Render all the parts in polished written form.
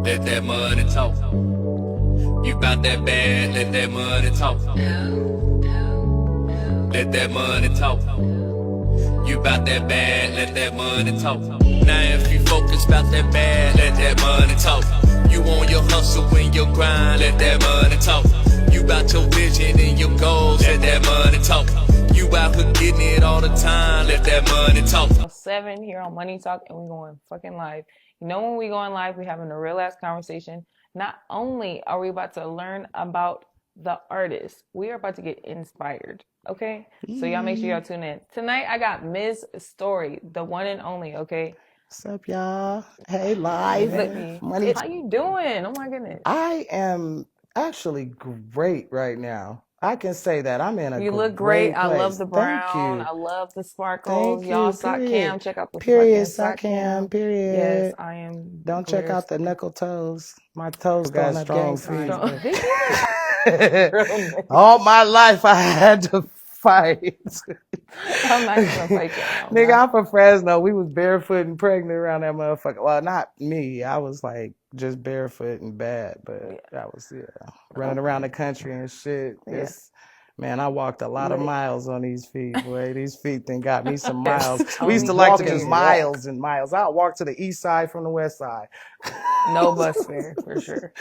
Let that money talk. You bout that bad, let that money talk. Let that money talk. You bout that bad, let that money talk. Now if you focus bout that bad, let that money talk. You on your hustle and your grind, let that money talk. You bout your vision and your goals, let that money talk. You out here getting it all the time, let that money talk. 7 here on Money Talk, and we going fucking live. You know, when we going live, we having a real ass conversation. Not only are we about to learn about the artist, we are about to get inspired. Okay, so y'all make sure y'all tune in tonight. I got Misstory, the one and only. Okay, what's up, y'all? Hey, live. Money. How you doing? Oh my goodness. I am actually great right now. I can say that I'm in a You look great great. I place. love the brown. Thank you. I love the sparkles. Thank Y'all, you. sock Period. cam. Check out the Period. fucking sock cam. Period. Yes, I am. Don't check out the knuckle toes. My toes got strong feet. All my life I had to fight. I'm not gonna fight y'all. Nigga, I'm from Fresno. We was barefoot and pregnant around that motherfucker. Well, not me. I was like just barefoot and bad, but I was running around the country and shit. Man, I walked a lot of miles on these feet, boy. These feet then got me some miles. We used to like to just miles and miles. I'll walk to the east side from the west side. No bus fare, for sure.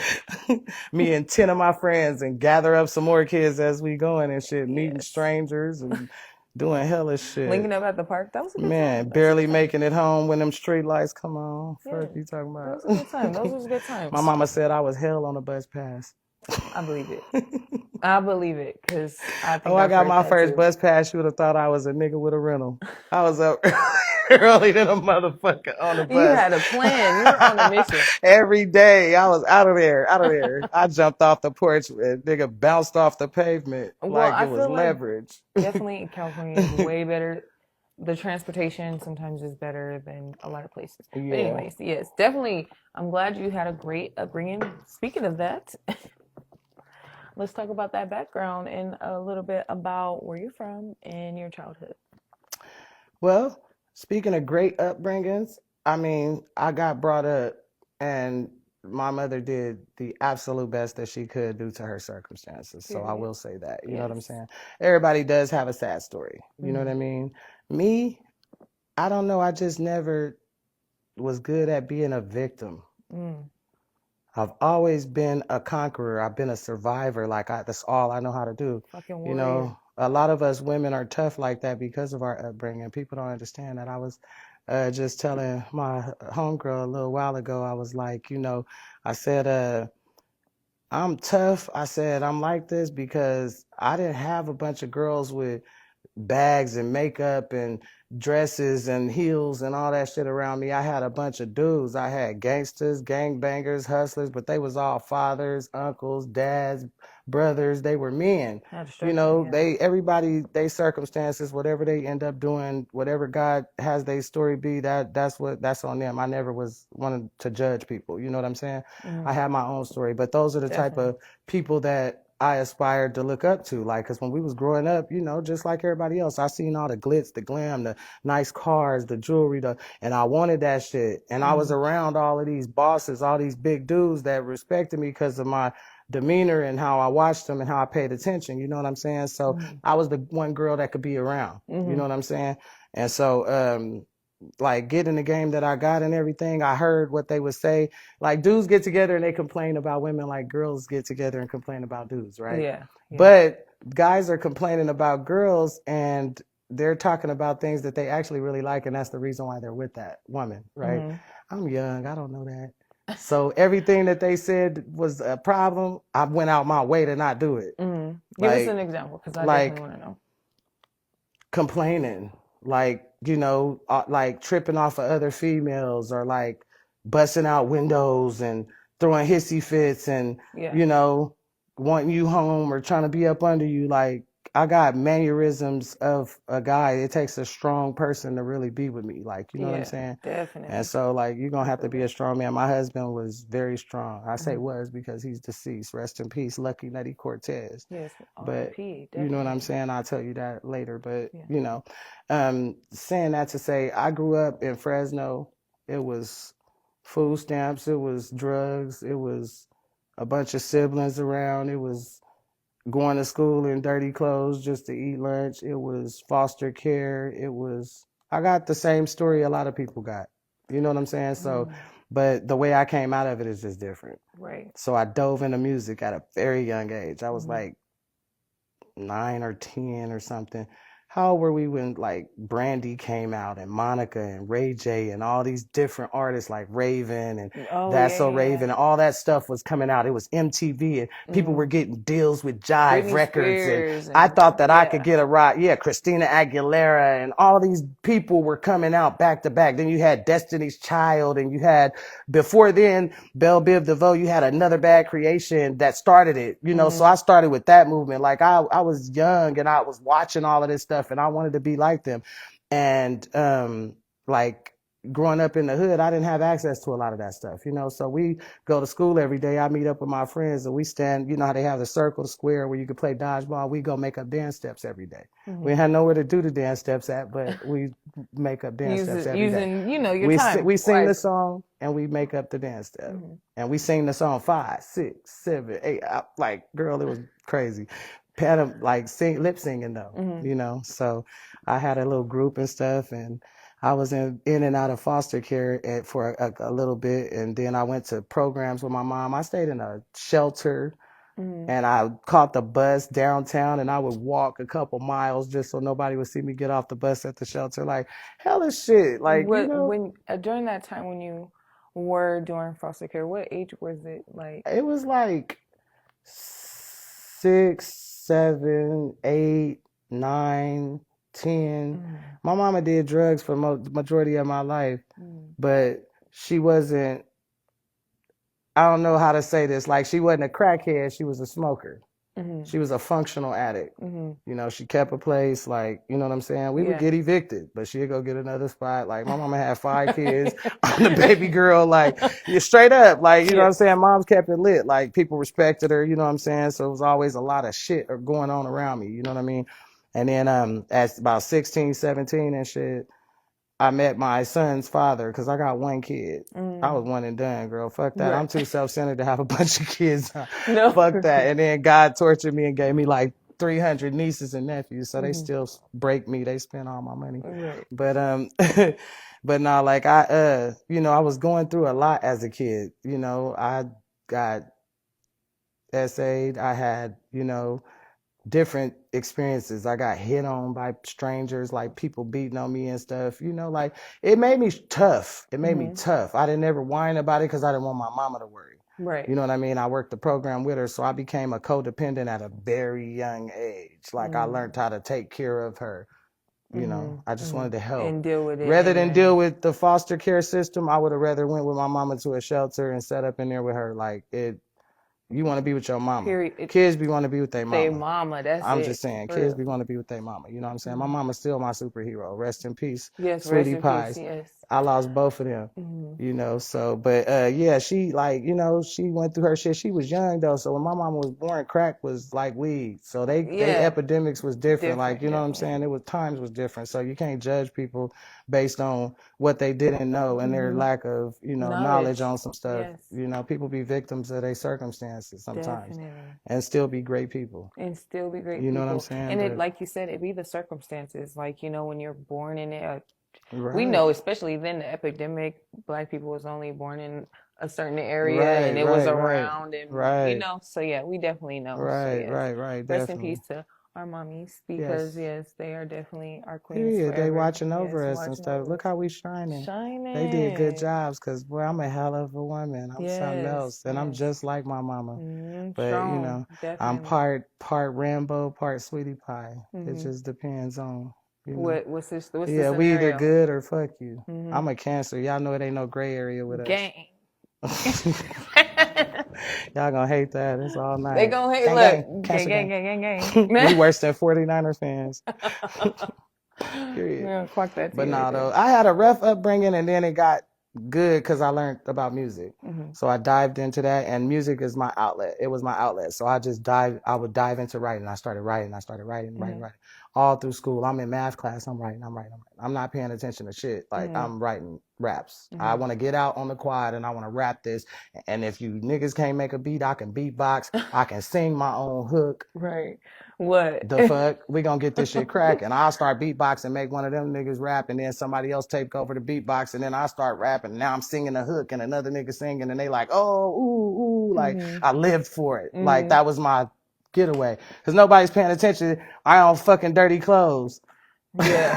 Me and 10 of my friends and gather up some more kids as we going and shit, meeting strangers and doing hella shit. Linking up at the park. That was a good time. Man, barely making it home when them street lights come on. Fuck you talking about? That was a good time. Those was good times. My mama said I was hell on a bus pass. I believe it. I believe it, because I think I got my first bus pass. You would have thought I was a nigga with a rental. I was up early than a motherfucker on the bus. You had a plan. You were on a mission. Every day I was out of there. I jumped off the porch and nigga bounced off the pavement like it was leverage. Definitely California is way better. The transportation sometimes is better than a lot of places. Yeah. But anyways, yes, definitely. I'm glad you had a great upbringing. Speaking of that, let's talk about that background and a little bit about where you're from and your childhood. Well, speaking of great upbringings, I mean, I got brought up and my mother did the absolute best that she could due to her circumstances. So I will say that. You know what I'm saying? Everybody does have a sad story. You know what I mean? Me, I don't know. I just never was good at being a victim. I've always been a conqueror. I've been a survivor. That's all I know how to do. Fucking warrior. You know, a lot of us women are tough like that because of our upbringing. People don't understand that. I was just telling my homegirl a little while ago, I was like, you know, I said, I'm tough. I said, I'm like this because I didn't have a bunch of girls with bags and makeup and dresses and heels and all that shit around me. I had a bunch of dudes. I had gangsters, gangbangers, hustlers, but they was all fathers, uncles, dads, brothers. They were men. You know, everybody, they circumstances, whatever they end up doing, whatever God has their story be, that's on them. I never was wanted to judge people. You know what I'm saying? I had my own story, but those are the type of people that I aspired to look up to, like, because when we was growing up, you know, just like everybody else, I seen all the glitz, the glam, the nice cars, the jewelry, and I wanted that shit. And I was around all of these bosses, all these big dudes that respected me because of my demeanor and how I watched them and how I paid attention. You know what I'm saying? So I was the one girl that could be around. You know what I'm saying? And so, like getting the game that I got and everything, I heard what they would say. Like dudes get together and they complain about women like girls get together and complain about dudes, right? Yeah. But guys are complaining about girls and they're talking about things that they actually really like, and that's the reason why they're with that woman, right? I'm young, I don't know that. So everything that they said was a problem, I went out my way to not do it. Give us an example, because I definitely want to know. Complaining, like, you know, like tripping off of other females or like busting out windows and throwing hissy fits and, you know, wanting you home or trying to be up under you. Like, I got mannerisms of a guy. It takes a strong person to really be with me. Like, you know what I'm saying? Definitely. And so, like, you're going to have to be a strong man. My husband was very strong. I say was because he's deceased. Rest in peace, Lucky Nutty Cortez. Yes. But you know what I'm saying? I'll tell you that later. But, you know, saying that to say, I grew up in Fresno. It was food stamps, it was drugs, it was a bunch of siblings around, it was going to school in dirty clothes just to eat lunch, it was foster care, it was, I got the same story a lot of people got. You know what I'm saying? So, but the way I came out of it is just different. Right. So I dove into music at a very young age. I was like 9 or 10 or something. How old were we when like Brandy came out and Monica and Ray J and all these different artists like Raven and That's So Raven and all that stuff was coming out. It was MTV and people were getting deals with Jive Britney Records Spears and I thought that I could yeah. get a ride. Yeah, Christina Aguilera and all these people were coming out back to back. Then you had Destiny's Child and you had before then Belle Biv DeVoe. You had Another Bad Creation that started it. You know, so I started with that movement. Like I was young and I was watching all of this stuff and I wanted to be like them. And like growing up in the hood, I didn't have access to a lot of that stuff, you know. So we go to school every day. I meet up with my friends and we stand, you know how they have the circle, the square where you could play dodgeball. We go make up dance steps every day. We had nowhere to do the dance steps at, but we make up dance steps every day. Using, you know, your time. We sing the song and we make up the dance step. And we sing the song 5, 6, 7, 8. Like, girl, it was crazy. Like lip singing though, you know. So I had a little group and stuff, and I was in and out of foster care for a little bit, and then I went to programs with my mom. I stayed in a shelter, and I caught the bus downtown, and I would walk a couple miles just so nobody would see me get off the bus at the shelter. Like hella shit. Like you know, when during that time when you were doing foster care, what age was it like? It was like 6, 7, 8, 9, 10. My mama did drugs for the majority of my life, but she wasn't, I don't know how to say this, like she wasn't a crackhead, she was a smoker. She was a functional addict. You know, she kept a place, like, you know what I'm saying? We would get evicted, but she'd go get another spot. Like, my mama had 5 kids. I'm the baby girl, like, you're straight up. Like, you know what I'm saying? Mom's kept it lit. Like, people respected her, you know what I'm saying? So it was always a lot of shit going on around me, you know what I mean? And then at about 16, 17 and shit, I met my son's father because I got 1 kid. I was one and done, girl. Fuck that. I'm too self-centered to have a bunch of kids. No. Fuck that. And then God tortured me and gave me like 300 nieces and nephews. So they still break me. They spend all my money. Right. But but no, like you know, I was going through a lot as a kid. You know, I got essayed. I had, you know, different experiences. I got hit on by strangers, like people beating on me and stuff, you know, like it made me tough. It made me tough. I didn't ever whine about it because I didn't want my mama to worry. Right. You know what I mean? I worked the program with her, so I became a codependent at a very young age. Like I learned how to take care of her. You know, I just wanted to help. And deal with it. Rather than deal with the foster care system, I would have rather went with my mama to a shelter and set up in there with her. Like you want to be with your mama. Period. Kids be want to be with their mama. Their mama, that's I'm it. just saying, kids be want to be with their mama. You know what I'm saying? My mama's still my superhero. Rest in peace. Yes, Sweetie rest in pies. peace, yes. I lost both of them. You know, so but yeah, she like, you know, she went through her shit. She was young though, so when my mama was born, crack was like weed. So they epidemics was different. Like, you know what I'm saying? It was times was different. So you can't judge people based on what they didn't know and their lack of, you know, knowledge on some stuff. Yes. You know, people be victims of their circumstances sometimes. Definitely. And still be great people. And still be great people. You know what I'm saying? And it, like you said, it be the circumstances. Like, you know, when you're born in it, Right. we know, especially then the epidemic, Black people was only born in a certain area and it was around and, you know, so yeah, we definitely know. Right, so, right. Rest definitely. in peace to our mommies because, yes, they are definitely our queens. Yeah, forever. they watching over us and stuff. Look how we shining. They did good jobs because, boy, I'm a hell of a woman. I'm something else. And I'm just like my mama. But, strong, you know, definitely. I'm part Rambo, part sweetie pie. It just depends on. You know. What's the we scenario? either good or fuck you. I'm a Cancer. Y'all know it ain't no gray area with us. Gang. Y'all gonna hate that. It's all night. They gonna hate. Look, gang. We worse than 49ers fans. Period. Yeah, fuck that. But no, though, I had a rough upbringing, and then it got good because I learned about music. So I dived into that, and music is my outlet. It was my outlet. So I would dive into writing. I started writing. Writing. all through school. I'm in math class. I'm writing. I'm not paying attention to shit. Like I'm writing raps. I want to get out on the quad and I want to rap this. And if you niggas can't make a beat, I can beatbox. I can sing my own hook. Right. What? The fuck? We gonna get this shit cracking. I'll start beatboxing, make one of them niggas rap, and then somebody else take over the beatbox, and then I start rapping. Now I'm singing a hook, and another nigga singing, and they like, oh, ooh, ooh. Like, I lived for it. Like, that was my getaway. Because nobody's paying attention. I own fucking dirty clothes. Yeah.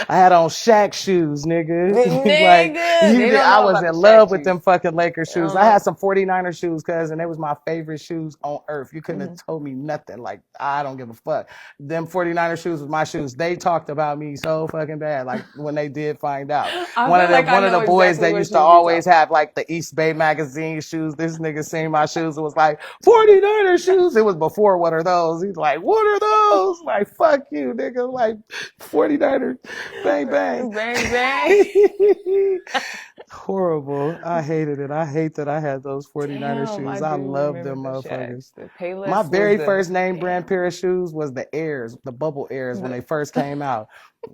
I had on Shaq shoes, nigga. Like, I was in love with them fucking Lakers shoes. I had some 49er shoes, cuz, and they was my favorite shoes on earth. You couldn't have told me nothing. Like, I don't give a fuck. Them 49er shoes was my shoes. They talked about me so fucking bad, like, when they did find out. One of the boys that used to always have, like, the East Bay magazine shoes. This nigga seen my shoes. It was like, 49er shoes. It was before what are those? He's like, what are those? Like, fuck you, nigga. Like, 49er. Bang, bang. Bang, bang. Horrible. I hated it. I hate that I had those 49er shoes. I love them motherfuckers. My very first name brand pair of shoes was the Airs, the Bubble Airs when they first came out.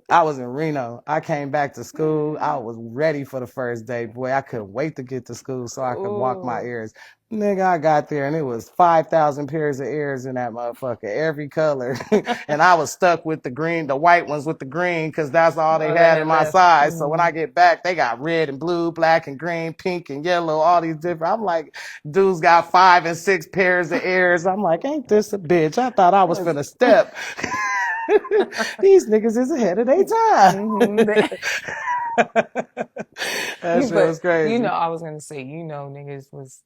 I was in Reno. I came back to school. I was ready for the first day. Boy, I couldn't wait to get to school so I could walk my Airs. Nigga, I got there and it was 5,000 pairs of Airs in that motherfucker, every color. And I was stuck with the green, the white ones with the green, because that's all they had in my size. So when I get back, they got red and blue, black and green, pink and yellow, all these different. I'm like, dudes got 5 and 6 pairs of Airs. I'm like, ain't this a bitch? I thought I was finna step. These niggas is ahead of their time. That shit was crazy. You know, I was gonna say, you know, niggas was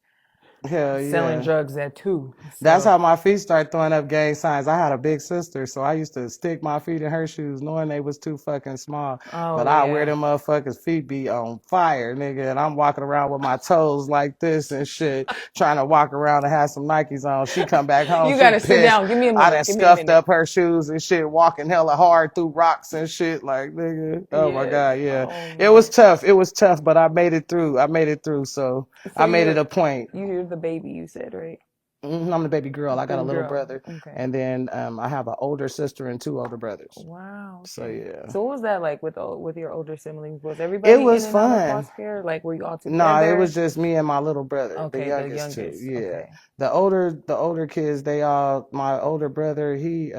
Hell selling drugs at 2. So. That's how my feet start throwing up gang signs. I had a big sister, so I used to stick my feet in her shoes knowing they was too fucking small. But I wear them motherfuckers' feet be on fire, nigga, and I'm walking around with my toes like this and shit, trying to walk around and have some Nikes on. She come back home. You gotta sit down. Give me a minute. I done scuffed up her shoes and shit, walking hella hard through rocks and shit, like, nigga. Oh my God, yeah. It was tough. It was tough, but I made it through. So I made it a point. You're the baby, you said, right? I'm the baby girl. I got a little brother. Okay. And then I have an older sister and 2 older brothers. Wow. Okay. So yeah. So what was that like with your older siblings? Was everybody in and out of foster care? Like were you all together? No, it was just me and my little brother. Okay, the youngest 2. Yeah. Okay. The older kids, my older brother, he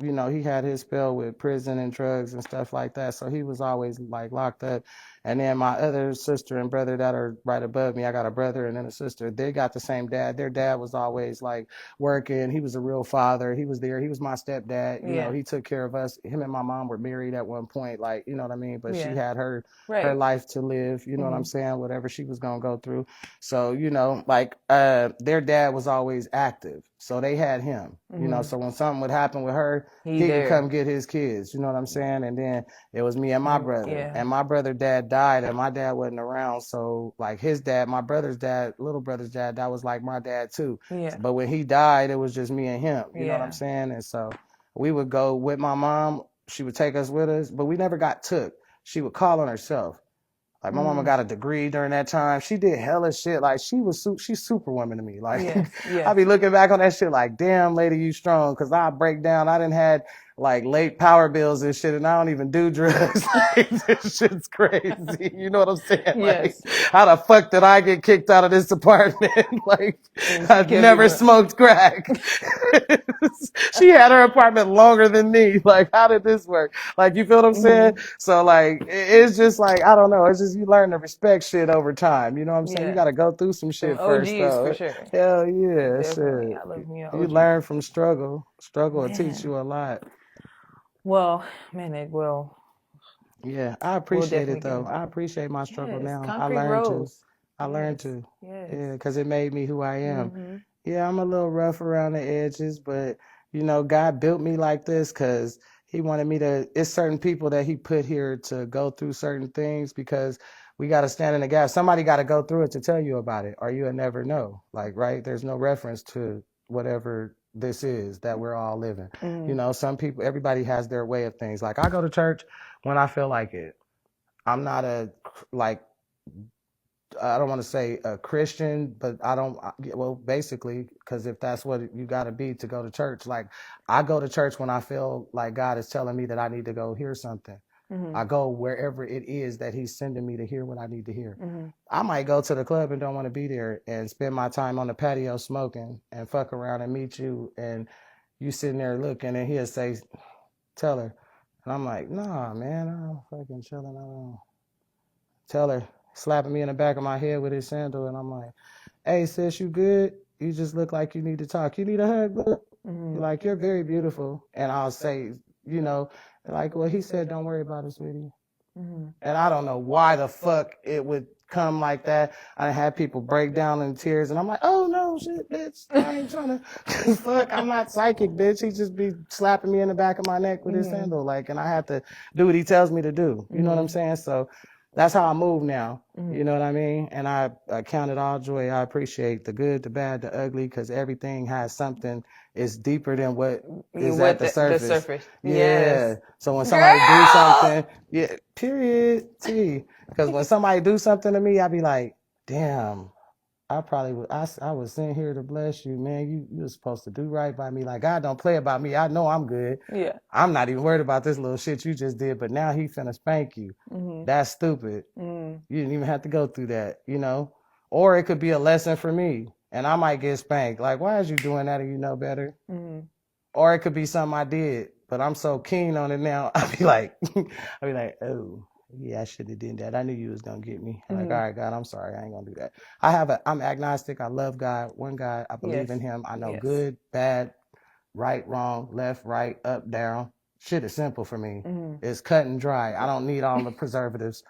you know, he had his spell with prison and drugs and stuff like that. So he was always like locked up. And then my other sister and brother that are right above me, I got a brother and then a sister. They got the same dad. Their dad was always like working. He was a real father. He was there. He was my stepdad. You know, he took care of us. Him and my mom were married at one point, like, you know what I mean? But she had her life to live, you know what I'm saying? Whatever she was going to go through. So, you know, like their dad was always active. So they had him, you know, so when something would happen with her, he could come get his kids, you know what I'm saying? And then it was me and my brother. And my brother dad died and my dad wasn't around. So like his dad, my brother's dad, little brother's dad, that was like my dad too. Yeah. But when he died, it was just me and him, you know what I'm saying? And so we would go with my mom. She would take us with us, but we never got took. She would call on herself. Like my mama got a degree during that time. She did hella shit. Like she's superwoman to me. Like I be looking back on that shit like, damn lady, you strong. Cause I break down. I didn't had like late power bills and shit and I don't even do drugs. Like this shit's crazy. You know what I'm saying? Like how the fuck did I get kicked out of this apartment? Like I've never smoked crack. She had her apartment longer than me. Like how did this work? Like you feel what I'm saying? So like it's just like, I don't know. It's just you learn to respect shit over time. You know what I'm saying? You got to go through some shit first though. For sure. Hell yeah. Shit. I love me you learn from struggle. Struggle will teach you a lot. Well, man, it will. Yeah, I appreciate it though. I appreciate my struggle now. I learned to. Yeah, because it made me who I am. Yeah, I'm a little rough around the edges, but you know, God built me like this because he wanted me to, it's certain people that he put here to go through certain things because we got to stand in the gap. Somebody got to go through it to tell you about it or you'll never know. Like, right? There's no reference to whatever this is that we're all living. You know, some people, everybody has their way of things. Like I go to church when I feel like it. I'm not a I don't want to say a Christian, but well, basically, because if that's what you got to be to go to church, like I go to church when I feel like God is telling me that I need to go hear something. I go wherever it is that he's sending me to hear what I need to hear. I might go to the club and don't want to be there and spend my time on the patio smoking and fuck around and meet you, and you sitting there looking, and he'll say, tell her. And I'm like, nah, man, I'm fucking chilling. I don't tell her, slapping me in the back of my head with his sandal, and I'm like, hey, sis, you good? You just look like you need to talk. You need a hug? Look. You're like, you're very beautiful. And I'll say, you know, like, well, he said, don't worry about it, sweetie. And I don't know why the fuck it would come like that. I had people break down in tears, and I'm like, oh, no, shit, bitch. I ain't trying to fuck. I'm not psychic, bitch. He just be slapping me in the back of my neck with his sandal. Like, and I have to do what he tells me to do. You know what I'm saying? So that's how I move now. You know what I mean? And I count it all joy. I appreciate the good, the bad, the ugly, because everything has something. It's deeper than what is at the surface. The surface. Yeah. Yes. So when somebody do something, yeah, period. T. Because when somebody do something to me, I be like, damn, I probably would. I was sent here to bless you, man. You were supposed to do right by me. Like, God don't play about me. I know I'm good. Yeah. I'm not even worried about this little shit you just did, but now he finna spank you. That's stupid. You didn't even have to go through that, you know? Or it could be a lesson for me, and I might get spanked. Like, why is you doing that and you know better? Or it could be something I did, but I'm so keen on it now. I'll be like, oh, yeah, I should have did that. I knew you was gonna get me. I'm like, all right, God, I'm sorry, I ain't gonna do that. I'm agnostic. I love God, one God. I believe in him. I know good, bad, right, wrong, left, right, up, down. Shit is simple for me. It's cut and dry. I don't need all the preservatives.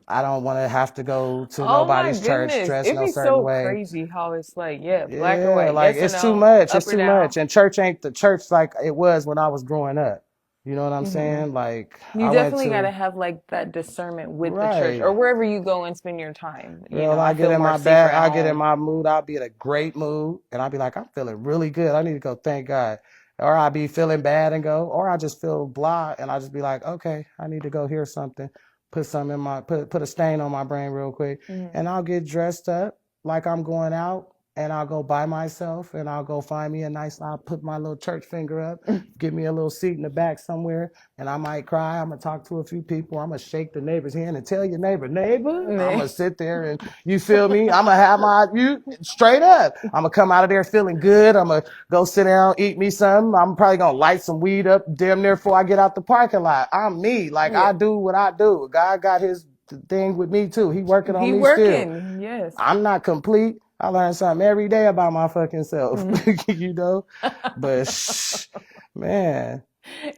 I don't want to have to go to nobody's church dressed no certain way. It'd be so crazy how it's like, black or white. Like yes it's or too no, much. up It's or too down. much. And church ain't the church like it was when I was growing up. You know what I'm saying? Like You definitely got to have like that discernment with the church or wherever you go and spend your time. You know, I get in my bag, I get in my mood, I'll be in a great mood, and I'll be like, I'm feeling really good. I need to go thank God. Or I'll be feeling bad and go, or I just feel blah, and I'll just be like, okay, I need to go hear something. Put some in my put a stain on my brain real quick, and I'll get dressed up like I'm going out, and I'll go by myself, and I'll go find me I'll put my little church finger up, give me a little seat in the back somewhere, and I might cry. I'm gonna talk to a few people. I'm gonna shake the neighbor's hand and tell your neighbor. I'm gonna sit there and you feel me. I'm gonna have you straight up. I'm gonna come out of there feeling good. I'm gonna go sit down, eat me something. I'm probably gonna light some weed up damn near before I get out the parking lot. I'm me. Like I do what I do. God got his thing with me too. He working on me still. Yes. I'm not complete. I learn something every day about my fucking self, you know, but man.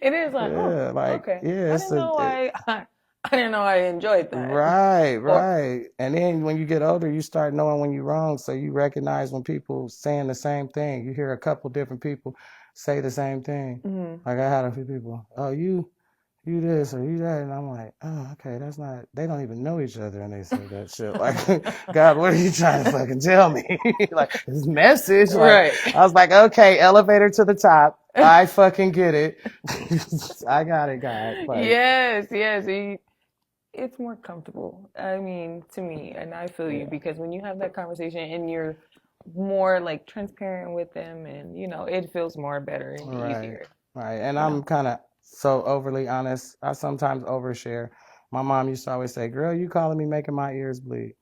It is like, okay. Yeah, I didn't know I enjoyed that. Right. And then when you get older, you start knowing when you're wrong. So you recognize when people saying the same thing. You hear a couple different people say the same thing. Like I had a few people, oh, you this or you that, and I'm like, oh, okay, that's not. They don't even know each other, and they say that shit. Like, God, what are you trying to fucking tell me? Like this message, like, I was like, okay, elevator to the top. I fucking get it. I got it, God. Like, yes. It's more comfortable. I mean, to me, and I feel you because when you have that conversation and you're more like transparent with them, and you know, it feels more better and easier. Right, and I'm kind of so overly honest. I sometimes overshare. My mom used to always say, girl, you calling me making my ears bleed.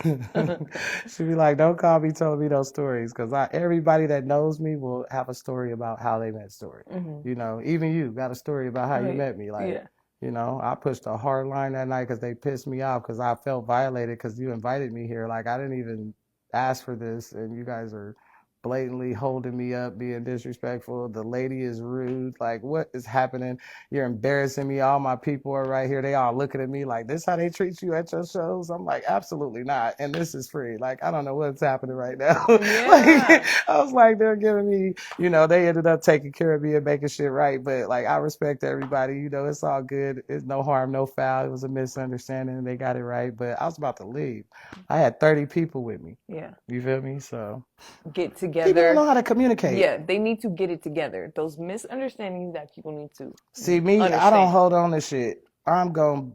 She'd be like, don't call me telling me those stories, because everybody that knows me will have a story about how they met Story. You know, even you got a story about how you met me. Like, you know, I pushed a hard line that night because they pissed me off because I felt violated because you invited me here. Like, I didn't even ask for this, and you guys are blatantly holding me up, being disrespectful. The lady is rude. Like, what is happening? You're embarrassing me. All my people are right here. They all looking at me like, this how they treat you at your shows? I'm like, absolutely not. And this is free. Like, I don't know what's happening right now. Like, I was like, they're giving me, you know, they ended up taking care of me and making shit right. But like, I respect everybody. You know, it's all good. It's no harm, no foul. It was a misunderstanding and they got it right. But I was about to leave. I had 30 people with me. Yeah. You feel me? So get together. People don't know how to communicate. Yeah, they need to get it together. Those misunderstandings that people need to see me, understand. I don't hold on to shit. I'm going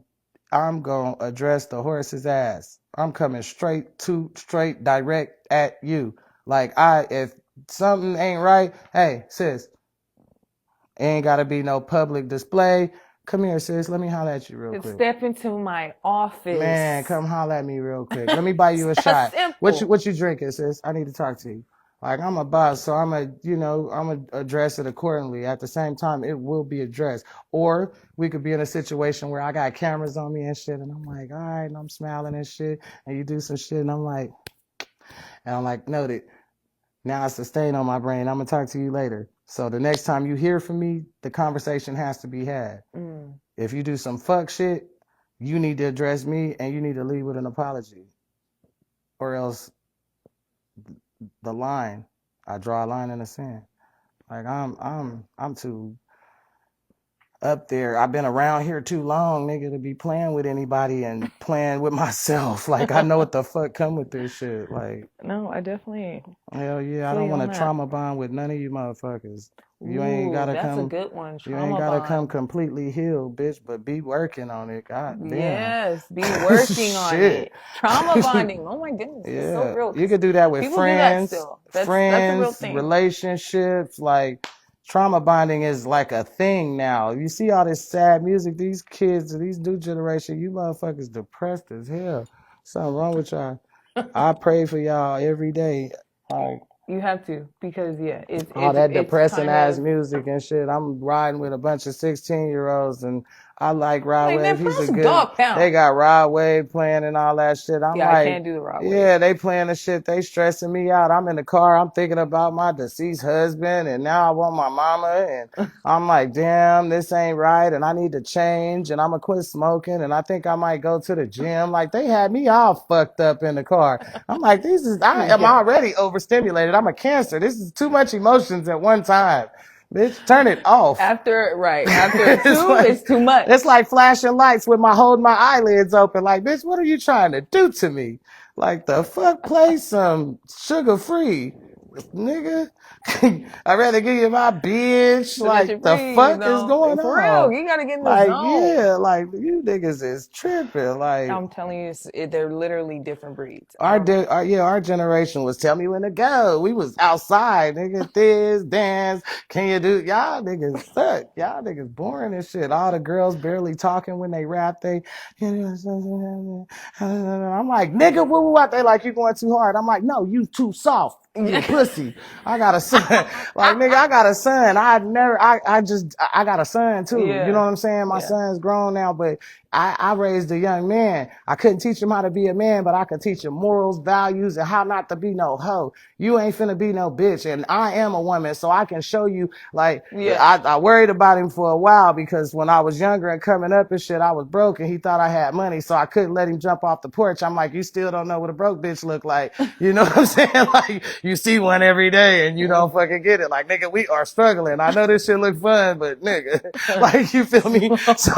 I'm going to address the horse's ass. I'm coming straight direct at you. Like, if something ain't right, hey, sis, ain't got to be no public display. Come here, sis. Let me holler at you real quick. Step into my office. Man, come holler at me real quick. Let me buy you a shot. Simple. What you drinking, sis? I need to talk to you. Like, I'm a boss, so I'm gonna address it accordingly. At the same time, it will be addressed. Or we could be in a situation where I got cameras on me and shit, and I'm like, all right, and I'm smiling and shit, and you do some shit, and I'm like, noted. Now it's a stain on my brain. I'm gonna talk to you later. So the next time you hear from me, the conversation has to be had. If you do some fuck shit, you need to address me and you need to leave with an apology. Or else the line, I draw a line in the sand. Like I'm too up there. I've been around here too long, nigga, to be playing with anybody and playing with myself. Like, I know what the fuck come with this shit. Like, no, I definitely. Hell yeah, I don't want to trauma bond with none of you motherfuckers. You ain't gotta that's come. a good one. You ain't gotta come completely healed, bitch, but be working on it. God damn. Yes, be working on it. Trauma bonding. Oh my goodness, yeah. it's so real. You could do that with friends, do that still. That's a real thing. Relationships. Like, trauma bonding is like a thing now. You see all this sad music. These kids, these new generation, you motherfuckers depressed as hell. Something wrong with y'all. I pray for y'all every day. Like, you have to, because it's all that depressing kind ass music and shit. I'm riding with a bunch of 16-year-olds and I like Rod Wave. He's a good. They got Rod Wave playing and all that shit. I'm like, I can't do the Rod Wave. Yeah, they playing the shit. They stressing me out. I'm in the car. I'm thinking about my deceased husband, and now I want my mama. And I'm like, damn, this ain't right, and I need to change, and I'm gonna quit smoking, and I think I might go to the gym. Like, they had me all fucked up in the car. I'm like, I am already overstimulated. I'm a cancer. This is too much emotions at one time. Bitch, turn it off. After two, it's too much. It's like flashing lights with holding my eyelids open. Like, bitch, what are you trying to do to me? Like, the fuck, play some sugar-free, nigga. I'd rather give you my bitch. Like, the fuck is going on? For real, you gotta get in the zone. Yeah, like, you niggas is tripping. Like, I'm telling you, they're literally different breeds. Our generation was tell me when to go. We was outside, nigga. This, dance. Can you do? Y'all niggas suck. Y'all niggas boring as shit. All the girls barely talking when they rap. I'm like, nigga, what? They like, you going too hard. I'm like, no, you too soft. You pussy. I got a son. Like, nigga, I got a son. I got a son too. Yeah. You know what I'm saying? My son's grown now, but I raised a young man. I couldn't teach him how to be a man, but I could teach him morals, values, and how not to be no hoe. You ain't finna be no bitch. And I am a woman, so I can show you, like, I worried about him for a while because when I was younger and coming up and shit, I was broke and he thought I had money, so I couldn't let him jump off the porch. I'm like, you still don't know what a broke bitch look like. You know what I'm saying? Like, you see one every day and you don't fucking get it. Like, nigga, we are struggling. I know this shit look fun, but nigga, like, you feel me? So...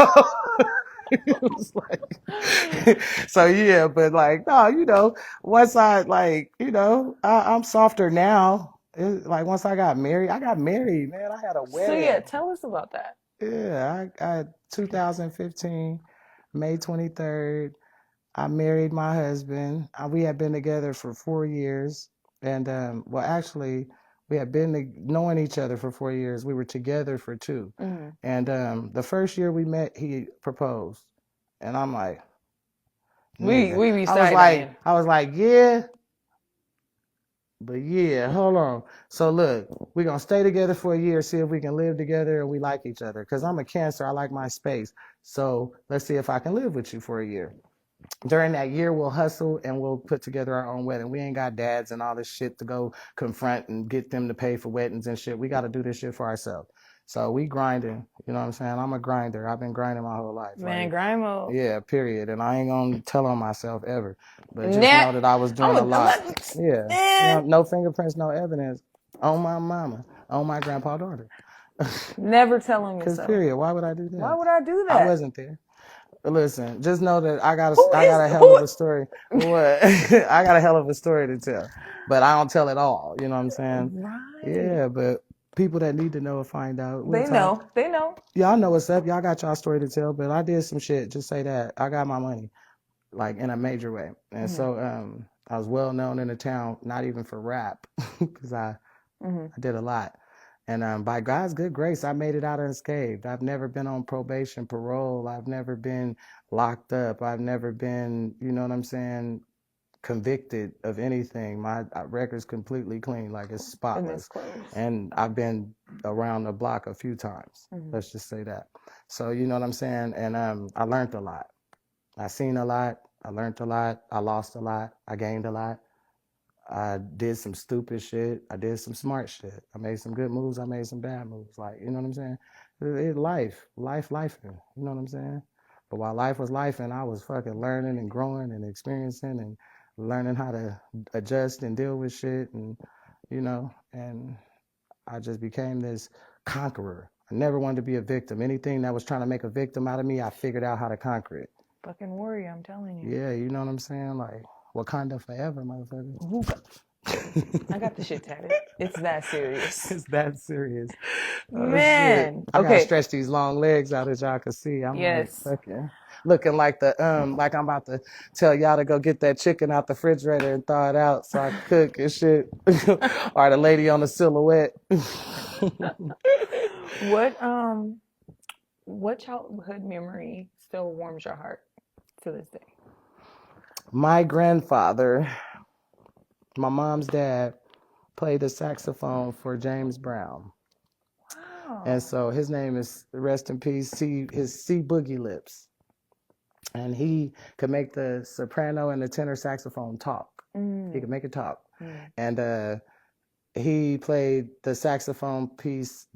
it was like, so yeah, but like, no, you know, once I like, you know, I'm softer now. Like, once I got married, man. I had a wedding. So yeah, tell us about that. Yeah, I 2015, May 23rd, I married my husband. We had been together for 4 years. And, well, actually, we had been knowing each other for 4 years. We were together for 2. Mm-hmm. And the first year we met, he proposed. And I'm like, we I was like, yeah. But yeah, hold on. So look, we're going to stay together for a year, see if we can live together and we like each other. Because I'm a Cancer. I like my space. So let's see if I can live with you for a year. During that year, we'll hustle and we'll put together our own wedding. We ain't got dads and all this shit to go confront and get them to pay for weddings and shit. We got to do this shit for ourselves. So we grinding. You know what I'm saying? I'm a grinder. I've been grinding my whole life. Man, like, grind mode. Yeah, period. And I ain't going to tell on myself ever. But just know that I was doing a lot. Yeah. You know, no fingerprints, no evidence. On my mama. On my grandpa daughter. Never tell on yourself. Because period. Why would I do that? Why would I do that? I wasn't there. Listen, just know that I got a hell of a story. What? I got a hell of a story to tell, but I don't tell it all. You know what I'm saying? Right. Yeah, but People that need to know will find out. We'll They talk. know. They know. Y'all know what's up. Y'all got y'all story to tell, but I did some shit. Just say that. I got my money, like in a major way. And so I was well known in the town, not even for rap, because I did a lot. And by God's good grace, I made it out unscathed. I've never been on probation, parole. I've never been locked up. I've never been, you know what I'm saying, convicted of anything. My record's completely clean, like it's spotless. And I've been around the block a few times. Let's just say that. So you know what I'm saying? And I learned a lot. I seen a lot. I learned a lot. I lost a lot. I gained a lot. I did some stupid shit. I did some smart shit. I made some good moves. I made some bad moves. Like, you know what I'm saying? Life, you know what I'm saying? But while life was life and I was fucking learning and growing and experiencing and learning how to adjust and deal with shit and, you know, and I just became this conqueror. I never wanted to be a victim. Anything that was trying to make a victim out of me, I figured out how to conquer it. Fucking warrior, I'm telling you. Yeah, you know what I'm saying? Like, Wakanda forever, motherfucker. I got the shit tatted. It's that serious. It's that serious. Man. I gotta stretch these long legs out as y'all can see. I'm like fucking looking like like I'm about to tell y'all to go get that chicken out the refrigerator and thaw it out so I can cook and shit. Or the lady on the silhouette. What childhood memory still warms your heart to this day? My grandfather, my mom's dad, played the saxophone for James Brown. Wow. And so his name is, rest in peace, C Boogie Lips. And he could make the soprano and the tenor saxophone talk. He could make it talk. And he played the saxophone piece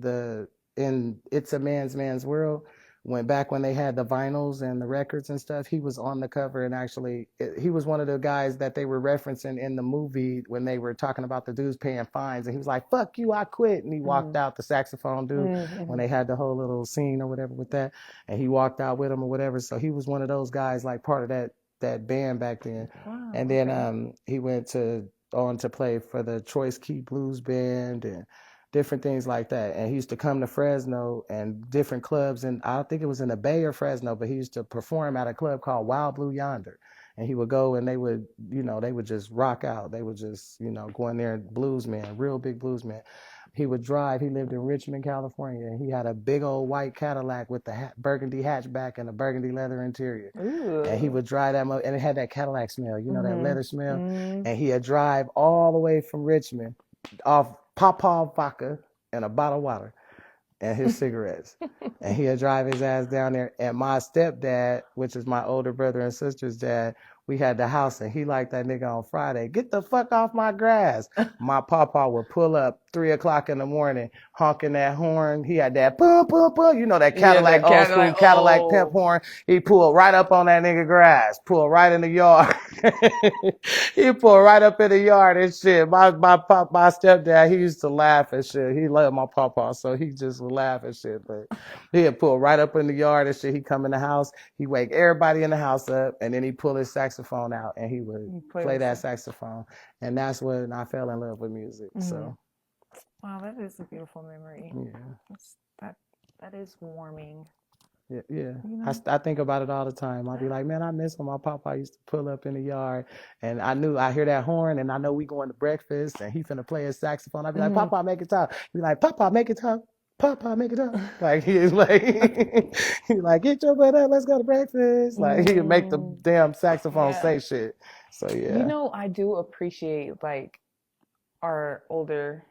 in It's a Man's World. When they had the vinyls and the records and stuff, he was on the cover, and actually he was one of the guys that they were referencing in the movie when they were talking about the dudes paying fines, and he was like, "Fuck you, I quit," and he walked out, the saxophone dude, when they had the whole little scene or whatever with that, and he walked out with him or whatever. So he was one of those guys, like part of that band back then. Wow, and then he went on to play for the Choice Key Blues Band and different things like that. And he used to come to Fresno and different clubs, and I think it was in the Bay or Fresno, but he used to perform at a club called Wild Blue Yonder. And he would go and they would just rock out. They would just, go in there, bluesman, real big bluesman. He would drive. He lived in Richmond, California, and he had a big old white Cadillac with the burgundy hatchback and a burgundy leather interior. Ooh. And he would drive that, and it had that Cadillac smell, that leather smell. And he'd drive all the way from Richmond off Pawpaw vodka and a bottle of water and his cigarettes. And he'd drive his ass down there. And my stepdad, which is my older brother and sister's dad, we had the house, and he liked that nigga on Friday. "Get the fuck off my grass." My papa would pull up 3:00 in the morning, honking that horn. He had that boom, boom, boom. That Cadillac, that old school Cadillac pimp horn. He pulled right up on that nigga grass, pulled right in the yard. He pulled right up in the yard and shit. My stepdad, he used to laugh and shit. He loved my papa, so he just would laugh and shit. But he'd pull right up in the yard and shit. He'd come in the house, he wake everybody in the house up, and then he pull his saxophone out and he would play that saxophone. And that's when I fell in love with music. So wow, that is a beautiful memory. Yeah, that is warming. Yeah. I think about it all the time. I'll be like, man, I miss when my papa used to pull up in the yard, and I hear that horn, and I know we going to breakfast, and he finna play his saxophone. I'd be like, Papa, make it talk. He'd be like, Papa, make it talk. Papa, make it up. Like he's like, get your butt up, let's go to breakfast. Like he'd make the damn saxophone say shit. So yeah. I do appreciate like our older,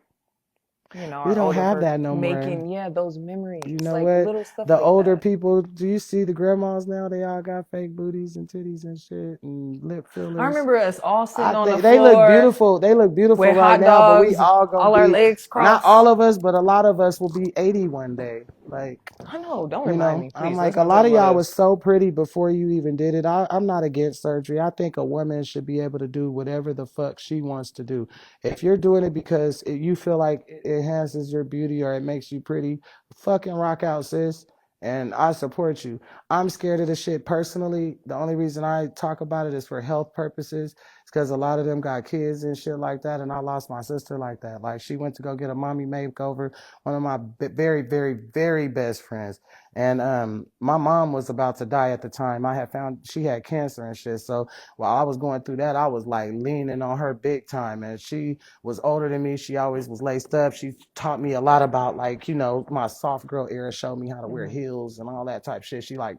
we don't have that no more. Making those memories. You know what? Little stuff the like older that. People, do you see the grandmas now? They all got fake booties and titties and shit and lip fillers. I remember us all sitting on the floor. They look beautiful. They look beautiful right hot now, dogs, but we all gonna all our legs crossed. Not all of us, but a lot of us will be 80 one day. Like I know. Don't remind me, please. I'm like, a lot of y'all was so pretty before you even did it. I'm not against surgery. I think a woman should be able to do whatever the fuck she wants to do. If you're doing it because you feel like it enhances your beauty or it makes you pretty, fucking rock out, sis. And I support you. I'm scared of the shit personally. The only reason I talk about it is for health purposes. It's because a lot of them got kids and shit like that. And I lost my sister like that. Like, she went to go get a mommy makeover. One of my very, very, very best friends. And my mom was about to die at the time. I had found she had cancer and shit. So while I was going through that, I was like leaning on her big time. And she was older than me. She always was laced up. She taught me a lot about, like, you know, my soft girl era, showed me how to wear heels and all that type shit. She like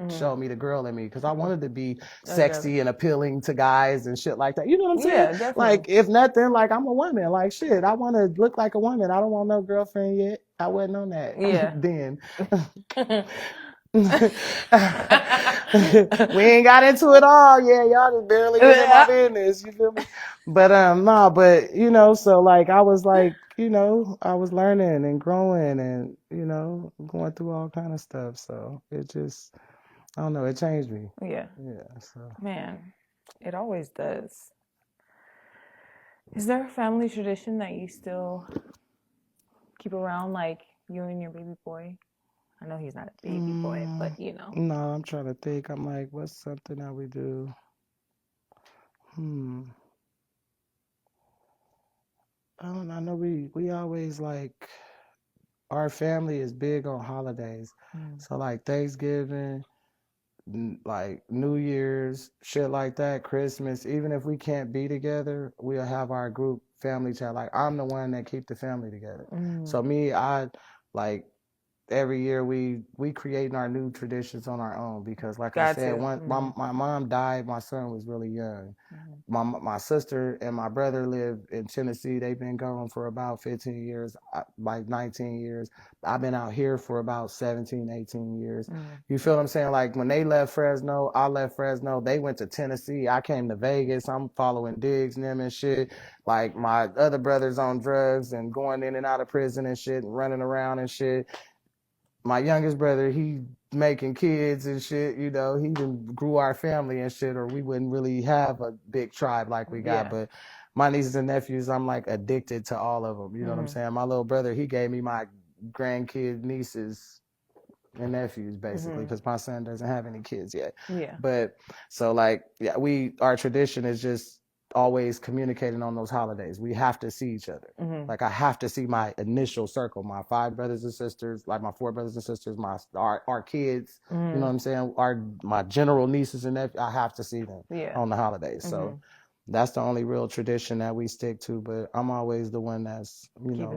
showed me the girl in me because I wanted to be sexy and appealing to guys and shit like that. You know what I'm saying? Yeah, definitely. Like, if nothing, like, I'm a woman. Like, shit, I want to look like a woman. I don't want no girlfriend yet. I wasn't on that then. We ain't got into it all. Yeah, y'all just barely get in my business. You feel me? But no, but you know, so like I was like, you know, I was learning and growing and, you know, going through all kind of stuff. So it just, I don't know, it changed me. Yeah. Yeah. So Man, it always does. Is there a family tradition that you still keep around, like you and your baby boy? I know he's not a baby boy, but you know. No, I'm trying to think. I'm like, what's something that we do? I don't know. I know we always like, our family is big on holidays. So like Thanksgiving, like New Year's, shit like that, Christmas. Even if we can't be together, we'll have our group family chat. Like, I'm the one that keep the family together. So me, I like every year we creating our new traditions on our own because, like I said, my mom died. My son was really young. My sister and my brother live in Tennessee. They've been gone for about 15 years, like 19 years. I've been out here for about 17, 18 years. You feel what I'm saying? Like, when they left Fresno, I left Fresno. They went to Tennessee. I came to Vegas. I'm following Diggs and them and shit. Like, my other brother's on drugs and going in and out of prison and shit and running around and shit. My youngest brother, he making kids and shit, you know, he even grew our family and shit, or we wouldn't really have a big tribe like we got. But my nieces and nephews, I'm like addicted to all of them. You know what I'm saying? My little brother, he gave me my grandkid nieces and nephews basically because my son doesn't have any kids yet. Yeah. But so like, yeah, our tradition is just always communicating on those holidays. We have to see each other. Like, I have to see my initial circle, my 5 brothers and sisters, like my 4 brothers and sisters, our kids. You know what I'm saying? My general nieces and nephews. I have to see them on the holidays. So that's the only real tradition that we stick to. But I'm always the one that's, you know,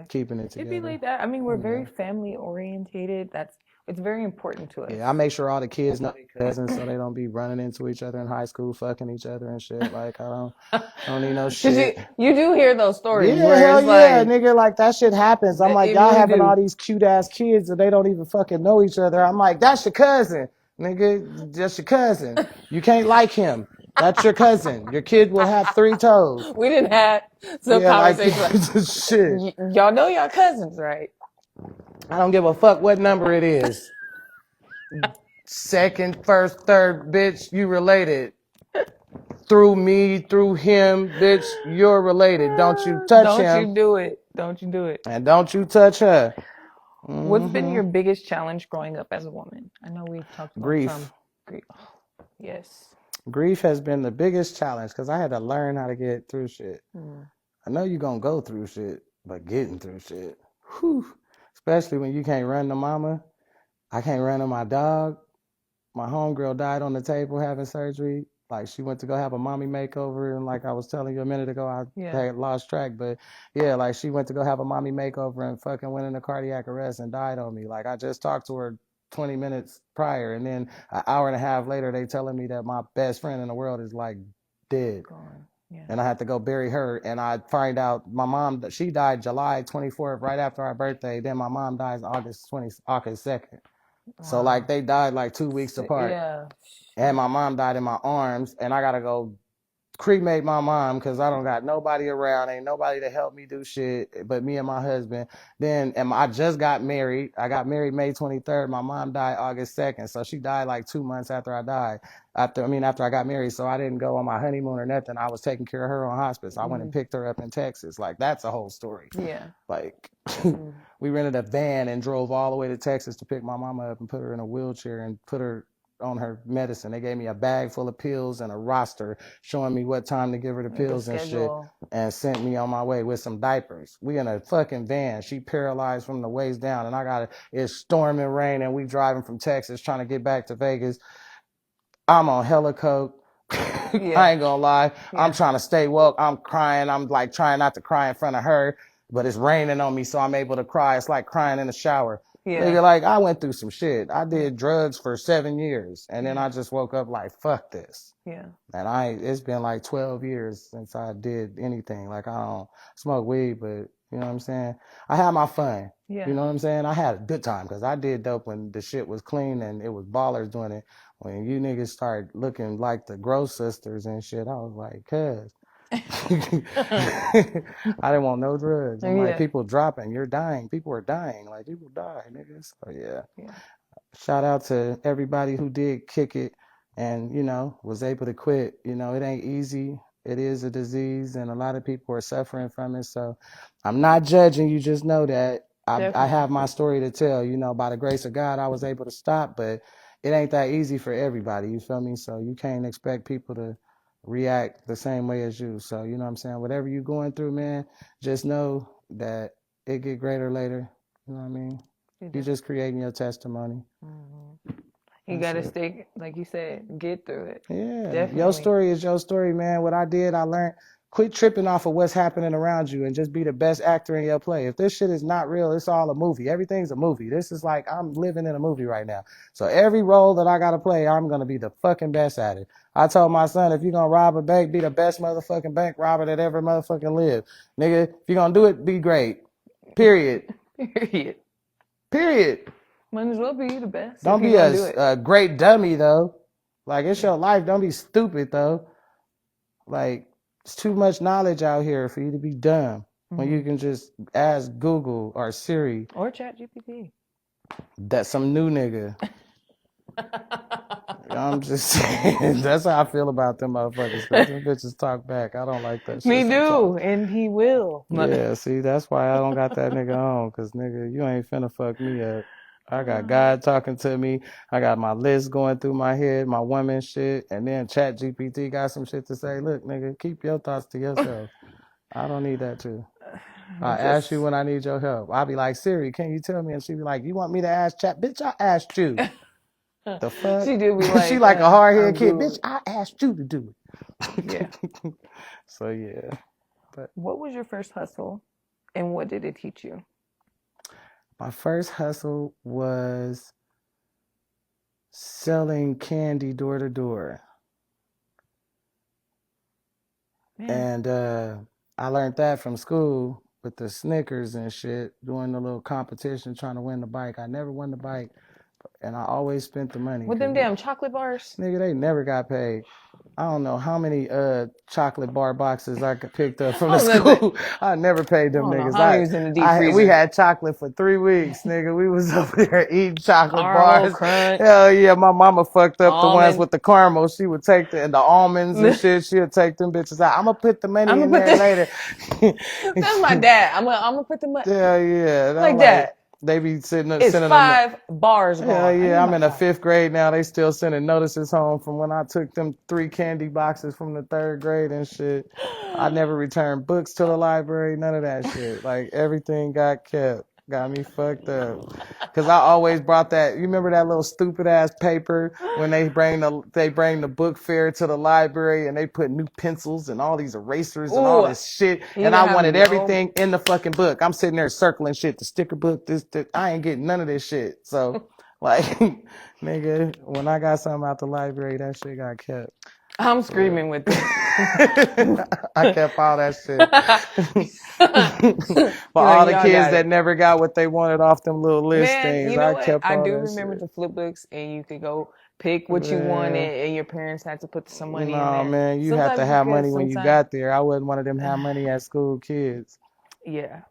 keeping it together. It'd be like that. I mean, we're very family orientated. It's very important to us. Yeah, I make sure all the kids know their cousins so they don't be running into each other in high school, fucking each other and shit. Like, I don't need no shit. You do hear those stories. Yeah, where hell it's yeah, like, nigga, like that shit happens. I'm like, y'all having all these cute ass kids and they don't even fucking know each other. I'm like, that's your cousin, nigga. That's your cousin. You can't like him. That's your cousin. Your kid will have 3 toes. We didn't have some conversation. Like, shit. Y'all know y'all cousins, right? I don't give a fuck what number it is. Second, first, third, bitch, you related. Through me, through him, bitch, you're related. Don't you touch him. Don't you do it. Don't you do it. And don't you touch her. What's been your biggest challenge growing up as a woman? I know we've talked about Grief. Grief. Oh, yes. Grief has been the biggest challenge because I had to learn how to get through shit. I know you're going to go through shit, but getting through shit. Whew. Especially when you can't run to mama. I can't run to my dog. My homegirl died on the table having surgery. Like, she went to go have a mommy makeover, and like I was telling you a minute ago, I had lost track. But yeah, like, she went to go have a mommy makeover and fucking went into cardiac arrest and died on me. Like, I just talked to her 20 minutes prior, and then an hour and a half later, they telling me that my best friend in the world is like dead. Yeah. And I had to go bury her, and I find out my mom, she died July 24th, right after our birthday. Then my mom dies August 2nd. So like, they died like 2 weeks apart. Yeah. And my mom died in my arms, and I gotta go cremate my mom because I don't got nobody around, ain't nobody to help me do shit but me and my husband. Then I just got married. I got married May 23rd. My mom died August 2nd, so she died like 2 months after I died. After I got married, so I didn't go on my honeymoon or nothing. I was taking care of her on hospice. I went and picked her up in Texas. Like, that's a whole story. Yeah. Like, we rented a van and drove all the way to Texas to pick my mama up and put her in a wheelchair and put her on her medicine. They gave me a bag full of pills and a roster showing me what time to give her the pills and shit, and sent me on my way with some diapers. We in a fucking van. She paralyzed from the waist down, and it's storming rain, and we driving from Texas trying to get back to Vegas. I'm on hella coke. I ain't gonna lie. I'm trying to stay woke. I'm crying. I'm like trying not to cry in front of her, but it's raining on me, so I'm able to cry. It's like crying in the shower. Nigga, like I went through some shit. I did drugs for 7 years, and then I just woke up like, fuck this. Yeah. And it's been like 12 years since I did anything. Like I don't smoke weed, but you know what I'm saying? I had my fun. Yeah. You know what I'm saying? I had a good time because I did dope when the shit was clean and it was ballers doing it. When you niggas start looking like the Gross Sisters and shit, I was like, cuz. I didn't want no drugs. I'm like, people dropping, you're dying. People are dying. Like, people die, niggas. So, yeah. Shout out to everybody who did kick it and, you know, was able to quit. You know, it ain't easy. It is a disease, and a lot of people are suffering from it. So I'm not judging. You just know that I have my story to tell. You know, by the grace of God, I was able to stop, but it ain't that easy for everybody. You feel me? So you can't expect people to react the same way as you. So, you know what I'm saying? Whatever you're going through, man, just know that it get greater later. You know what I mean? You're just creating your testimony. Mm-hmm. You got to stay, like you said, get through it. Yeah. Definitely. Your story is your story, man. What I did, I learned. Quit tripping off of what's happening around you and just be the best actor in your play. If this shit is not real, it's all a movie. Everything's a movie. This is like I'm living in a movie right now. So every role that I got to play, I'm going to be the fucking best at it. I told my son, if you're going to rob a bank, be the best motherfucking bank robber that ever motherfucking lived. Nigga, if you're going to do it, be great. Period. Period. Might as well be the best. Don't be a great dummy, though. Like, it's your life. Don't be stupid, though. Like, it's too much knowledge out here for you to be dumb when you can just ask Google or Siri. Or ChatGPT. That's some new nigga. I'm just saying. That's how I feel about them motherfuckers. Them bitches talk back. I don't like that shit. Me do, and he will. Yeah, see, that's why I don't got that nigga on. Because, nigga, you ain't finna fuck me up. I got God talking to me. I got my list going through my head, my woman shit, and then ChatGPT got some shit to say. Look, nigga, keep your thoughts to yourself. I don't need that too. I ask you when I need your help. I'll be like, Siri, can you tell me? And she be like, you want me to ask Chat? Bitch, I asked you. The fuck? She do be like, she like a hard-headed kid. Bitch, I asked you to do it. Yeah. So, yeah. But what was your first hustle, and what did it teach you? My first hustle was selling candy door to door. And I learned that from school with the Snickers and shit, doing the little competition, trying to win the bike. I never won the bike, and I always spent the money. With them damn chocolate bars? Nigga, they never got paid. I don't know how many chocolate bar boxes I picked up from the school. I never paid them niggas. We had chocolate for 3 weeks, nigga. We was over there eating chocolate bars. Crunch. Hell yeah, my mama fucked up the ones with the caramel. She would take the almonds and shit. She'll take them bitches out. I'm gonna put the money in there later. That's my dad. I'm gonna put the money. Hell yeah. Like that. They be sending 5 bars gone. Hell yeah, I'm in the 5th grade now. They still sending notices home from when I took them 3 candy boxes from the 3rd grade and shit. I never returned books to the library, none of that shit. Like, everything got kept. Got me fucked up. Cause I always brought that. You remember that little stupid ass paper when they bring the book fair to the library and they put new pencils and all these erasers and all this shit. And I wanted everything in the fucking book. I'm sitting there circling shit. The sticker book, this. I ain't getting none of this shit. So, like, nigga, when I got something out the library, that shit got kept. I'm screaming with this. I kept all that shit. For all the kids that never got what they wanted off them little list things, you know I kept all that shit. I do remember the flip books, and you could go pick what you wanted, and your parents had to put some money in there. No, man, you have to have money when you got there. I wasn't one of them have money at school kids. Yeah.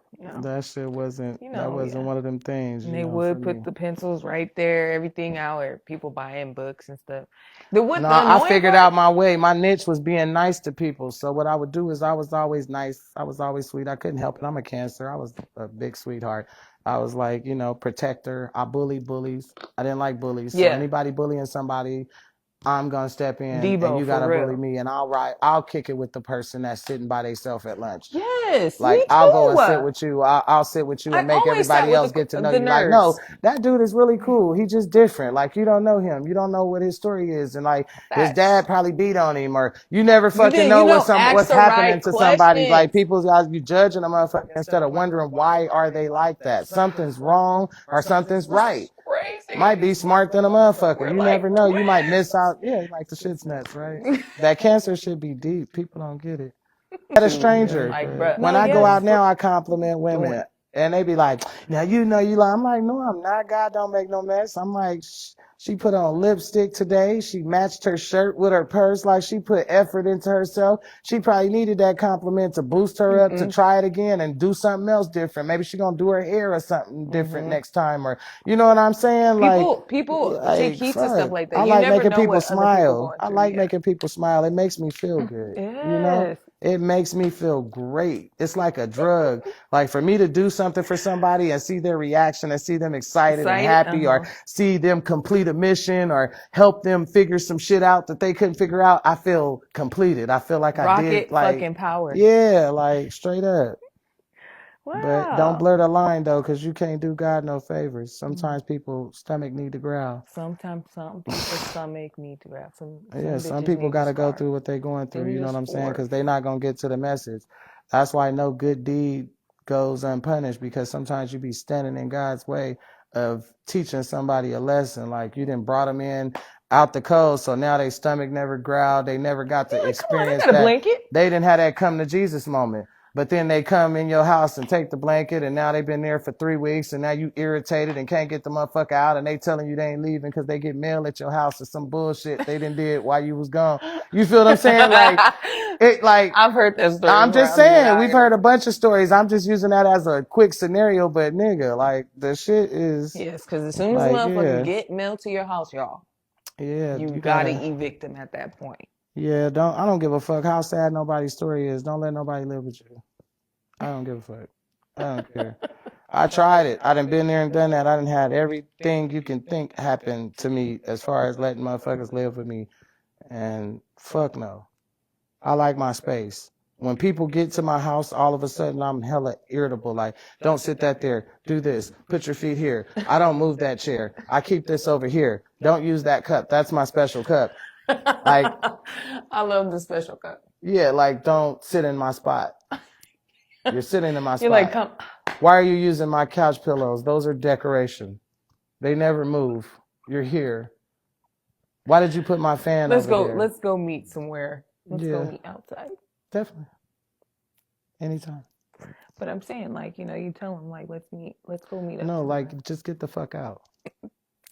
That shit wasn't, that wasn't one of them things. And they would put the pencils right there, everything out, or people buying books and stuff. I figured out my way. My niche was being nice to people. So what I would do is I was always nice. I was always sweet. I couldn't help it. I'm a Cancer. I was a big sweetheart. I was like, you know, protector. I bullied bullies. I didn't like bullies. So Yeah. anybody bullying somebody, I'm gonna step in and Debo, you for gotta bully real. me, and I'll kick it with the person that's sitting by themselves at lunch. Yes, Like, me I'll go and sit too. with you. I'll sit with you I and make always sat everybody with else get to know the you. Like, no, nerds. that dude is really cool. He just different. Like, you don't know him. You don't know what his story is. And like, his Facts. dad probably beat on him, or you never You fucking didn't, know ask what's the happening right to somebody. Like, questions. people's guys, you judging a motherfucker instead of wondering why are they like that? Something's wrong or something's right. Crazy. Might be smart than a motherfucker. We're You like, never know. You might what? miss out. Yeah, like the shit's nuts, right? That cancer should be deep. People don't get it. At a stranger. Like, bruh. When No, I go yes. out now, I compliment women. And they be like, now you know you lie. I'm like, no, I'm not. God don't make no mess. I'm like, she put on lipstick today. She matched her shirt with her purse. Like, she put effort into herself. She probably needed that compliment to boost her up to try it again and do something else different. Maybe she gonna do her hair or something different next time, or you know what I'm saying? People take Like, heed to stuff fuck. like that. I You like never making know people what other people smile. going I through. like Yeah. making people smile. It makes me feel good. You know? Yes. It makes me feel great. It's like a drug. Like, for me to do something for somebody and see their reaction and see them excited and happy, or see them complete a mission or help them figure some shit out that they couldn't figure out, I feel completed. I feel like I did, like, fucking power. yeah, like, straight up. Wow. But don't blur the line, though, because you can't do God no favors. Sometimes people's stomach need to growl. Sometimes some people's stomach need to grab some. Yeah, some bitches people need got to go scarf. through what they're going They through, need you know a what I'm saying? sport. Because they're not going to get to the message. That's why no good deed goes unpunished, because sometimes you be standing in God's way of teaching somebody a lesson. Like, you done brought them in out the cold, so now their stomach never growled. They never got to experience got a that. blanket. They didn't have that come to Jesus moment. But then they come in your house and take the blanket, and now they've been there for 3 weeks, and now you irritated and can't get the motherfucker out, and they telling you they ain't leaving because they get mail at your house or some bullshit they done did while you was gone. You feel what I'm saying? Like, I've heard that story. I'm just saying, we've heard a bunch of stories. I'm just using that as a quick scenario, but nigga, like, the shit is, Yes, because as soon as like, motherfuckers get mail to your house, y'all, yeah, you you gotta gotta, evict them at that point. yeah, I don't give a fuck how sad nobody's story is. Don't let nobody live with you. I don't give a fuck. I don't care. I tried it. I done been there and done that. I done had everything you can think happen to me as far as letting motherfuckers live with me. And fuck no. I like my space. When people get to my house, all of a sudden I'm hella irritable. Like, don't sit that there. Do this. Put your feet here. I don't move that chair. I keep this over here. Don't use that cup. That's my special cup. Like, I love the special cup. yeah, like, don't sit in my spot. You're sitting in my spot. You're like, come. Why are you using my couch pillows? Those are decoration. They never move. You're here. Why did you put my fan over there? Let's go meet somewhere. Let's go meet outside. Definitely. Anytime. But I'm saying, like, you tell them, like, let's meet. Let's go meet up. No, somewhere. like, just get the fuck out.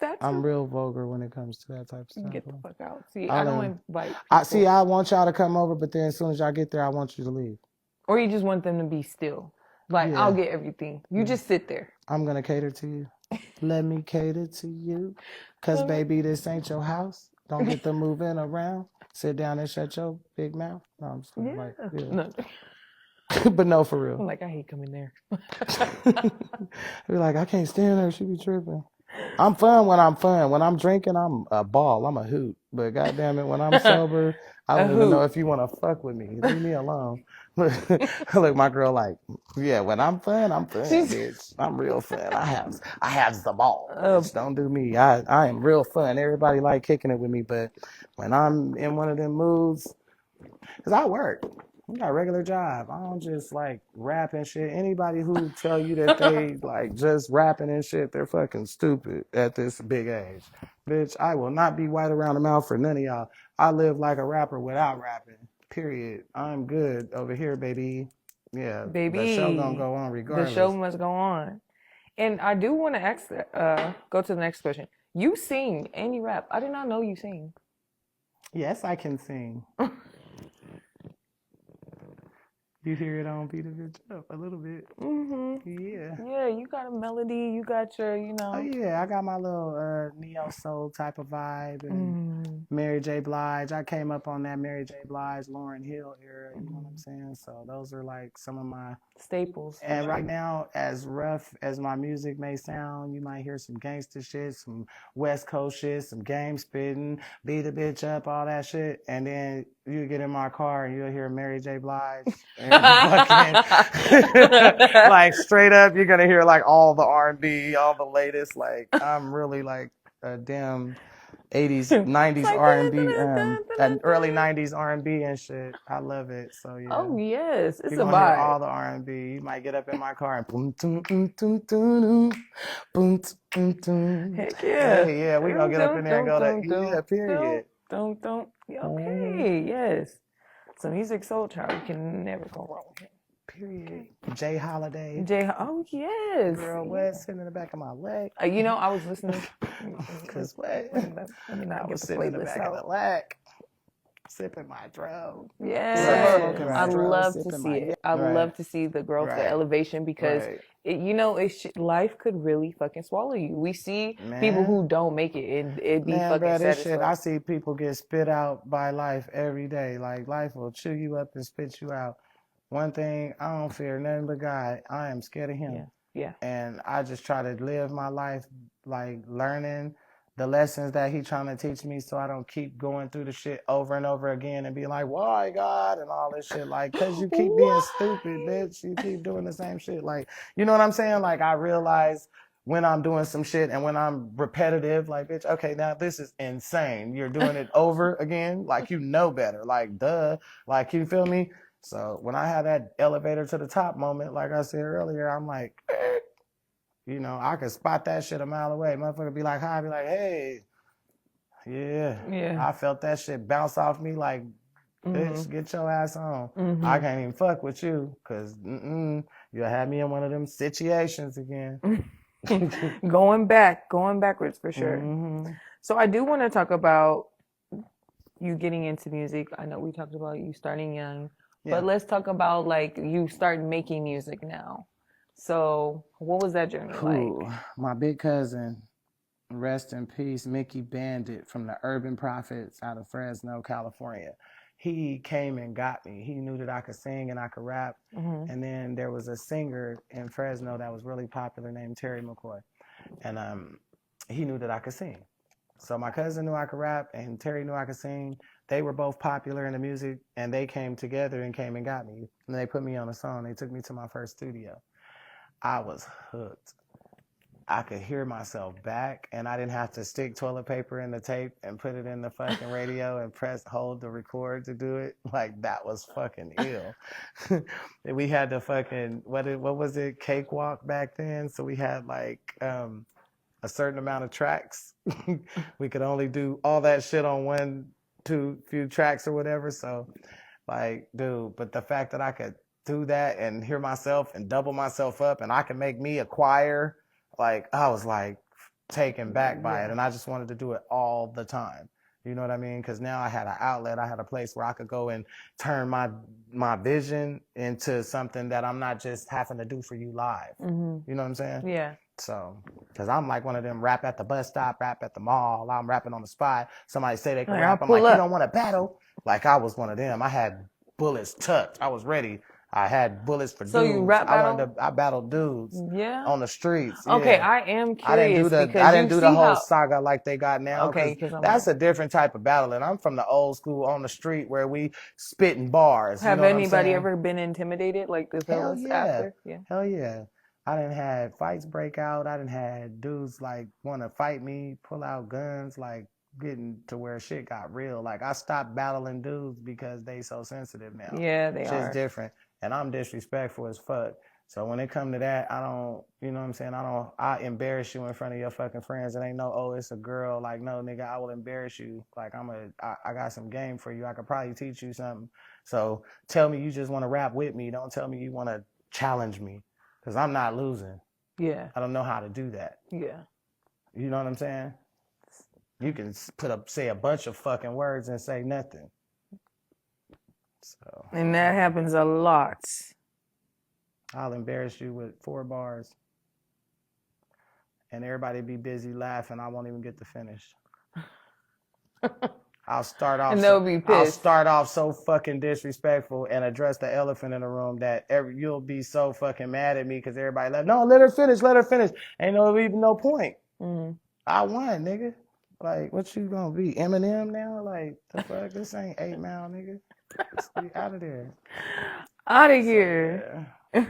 That's I'm real vulgar when it comes to that type of stuff. Get the fuck out. See, I don't invite people. I want y'all to come over, but then as soon as y'all get there, I want you to leave. Or you just want them to be still. Like, I'll get everything. You just sit there. I'm going to cater to you. Let me cater to you. Because, baby, this ain't your house. Don't get to moving around. Sit down and shut your big mouth. No, I'm just like, yeah. No. But no, for real. I'm like, I hate coming there. Be like, I can't stand her. She be tripping. I'm fun when I'm fun. When I'm drinking, I'm a ball. I'm a hoot. But goddamn it, when I'm sober, I don't even know if you want to fuck with me. Leave me alone. Look, my girl, like, yeah, when I'm fun, bitch. I'm real fun. I have the ball. Bitch. Don't do me. I am real fun. Everybody like kicking it with me, but when I'm in one of them moods, because I work. I got a regular job. I don't just like rap and shit. Anybody who tell you that they like just rapping and shit, they're fucking stupid at this big age. Bitch, I will not be white around the mouth for none of y'all. I live like a rapper without rapping. Period. I'm good over here, baby. Yeah. Baby. The show gonna go on regardless. The show must go on. And I do want to ask, go to the next question. You sing and you rap. I did not know you sing. Yes, I can sing. You hear it on Beat a Bitch Up a little bit. Yeah. Yeah, you got a melody. You got your, Oh yeah, I got my little neo soul type of vibe and Mary J. Blige. I came up on that Mary J. Blige, Lauryn Hill era. You know what I'm saying? So those are like some of my staples. And right now, as rough as my music may sound, you might hear some gangster shit, some West Coast shit, some game spitting, beat a bitch up, all that shit. And then you get in my car and you'll hear Mary J. Blige and fucking like straight up, you're gonna hear like all the R&B, all the latest. Like I'm really like a damn 80s, 90s like, R&B, and early 90s R&B and shit. I love it. So yeah. Oh yes, it's You're a gonna hear all vibe. the R&B. You might get up in my car and boom, boom, boom, boom, boom, boom, boom, boom. Heck yeah. Hey, yeah, we gonna get up in there and go to period. Don't. Okay, yes. So music soul child, you can never go wrong with him. Period. Jay Holiday. Oh yes. Girl, what? Sitting in the back of my leg. You know, I was listening. Cause what? Let me not I get was the sitting in the playlist back of the out. leg, sipping my dro. Yes, Smoking my I dro, love to sipping see my it. I love to see the growth, the elevation, because life could really fucking swallow you. We see people who don't make it, and it be fucking bro, this shit, satisfying. I see people get spit out by life every day. Like life will chew you up and spit you out. One thing, I don't fear nothing but God. I am scared of him. Yeah. And I just try to live my life like learning the lessons that he trying to teach me, so I don't keep going through the shit over and over again and be like, why God, and all this shit. Like, cause you keep being stupid, bitch. You keep doing the same shit. Like, you know what I'm saying? Like, I realize when I'm doing some shit and when I'm repetitive, like, bitch, okay, now this is insane. You're doing it over again. Like, you know better. Like, duh. Like, you feel me? So when I had that elevator to the top moment, like I said earlier, I'm like, you know, I could spot that shit a mile away. Motherfucker be like, hi, I be like, hey, yeah. I felt that shit bounce off me like, bitch, get your ass on. I can't even fuck with you, because you'll have me in one of them situations again. Going backwards for sure. So I do want to talk about you getting into music. I know we talked about you starting young, but let's talk about like you start making music now. So what was that journey like? My big cousin, rest in peace, Mickey Bandit from the Urban Prophets out of Fresno, California. He came and got me. He knew that I could sing and I could rap. And then there was a singer in Fresno that was really popular named Terry McCoy. And he knew that I could sing. So my cousin knew I could rap and Terry knew I could sing. They were both popular in the music, and they came together and came and got me. And they put me on a song. They took me to my first studio. I was hooked. I could hear myself back, and I didn't have to stick toilet paper in the tape and put it in the fucking radio and hold the record to do it. Like, that was fucking ill. We had the fucking, what was it, cakewalk back then? So we had like a certain amount of tracks. We could only do all that shit on few tracks or whatever. So like, dude, but the fact that I could do that and hear myself and double myself up and I could make me a choir, like, I was like taken back by it. And I just wanted to do it all the time. You know what I mean? Because now I had an outlet. I had a place where I could go and turn my vision into something that I'm not just having to do for you live. You know what I'm saying? Yeah. So, because I'm like one of them rap at the bus stop, rap at the mall. I'm rapping on the spot. Somebody say they can rap. I'm like, you don't want to battle? Like, I was one of them. I had bullets tucked. I was ready. I had bullets for dudes. So you rap battle? I battled dudes on the streets. Okay, yeah. I am curious. I didn't do the whole saga like they got now. Okay, that's a different type of battle. And I'm from the old school on the street where we spitting bars. Have anybody ever been intimidated like the fellas after? Yeah. Hell yeah. I done had fights break out. I done had dudes like want to fight me, pull out guns, like getting to where shit got real. Like, I stopped battling dudes because they so sensitive now. Yeah, they are. Shit's different. And I'm disrespectful as fuck. So when it come to that, I don't, you know what I'm saying? I embarrass you in front of your fucking friends. It ain't no, oh, it's a girl. Like, no, nigga, I will embarrass you. Like, I got some game for you. I could probably teach you something. So tell me you just want to rap with me. Don't tell me you want to challenge me. Because I'm not losing. Yeah. I don't know how to do that. Yeah. You know what I'm saying? You can say a bunch of fucking words and say nothing. So. And that happens a lot. I'll embarrass you with 4 bars. And everybody be busy laughing. I won't even get to finish. I'll start off. And they'll be pissed. I'll start off so fucking disrespectful and address the elephant in the room that you'll be so fucking mad at me because everybody like, no, let her finish. Ain't even no point. Mm-hmm. I won, nigga. Like, what you gonna be, Eminem now? Like, the fuck? This ain't 8 Mile, nigga. Let's be out of there. Out of here. Yeah.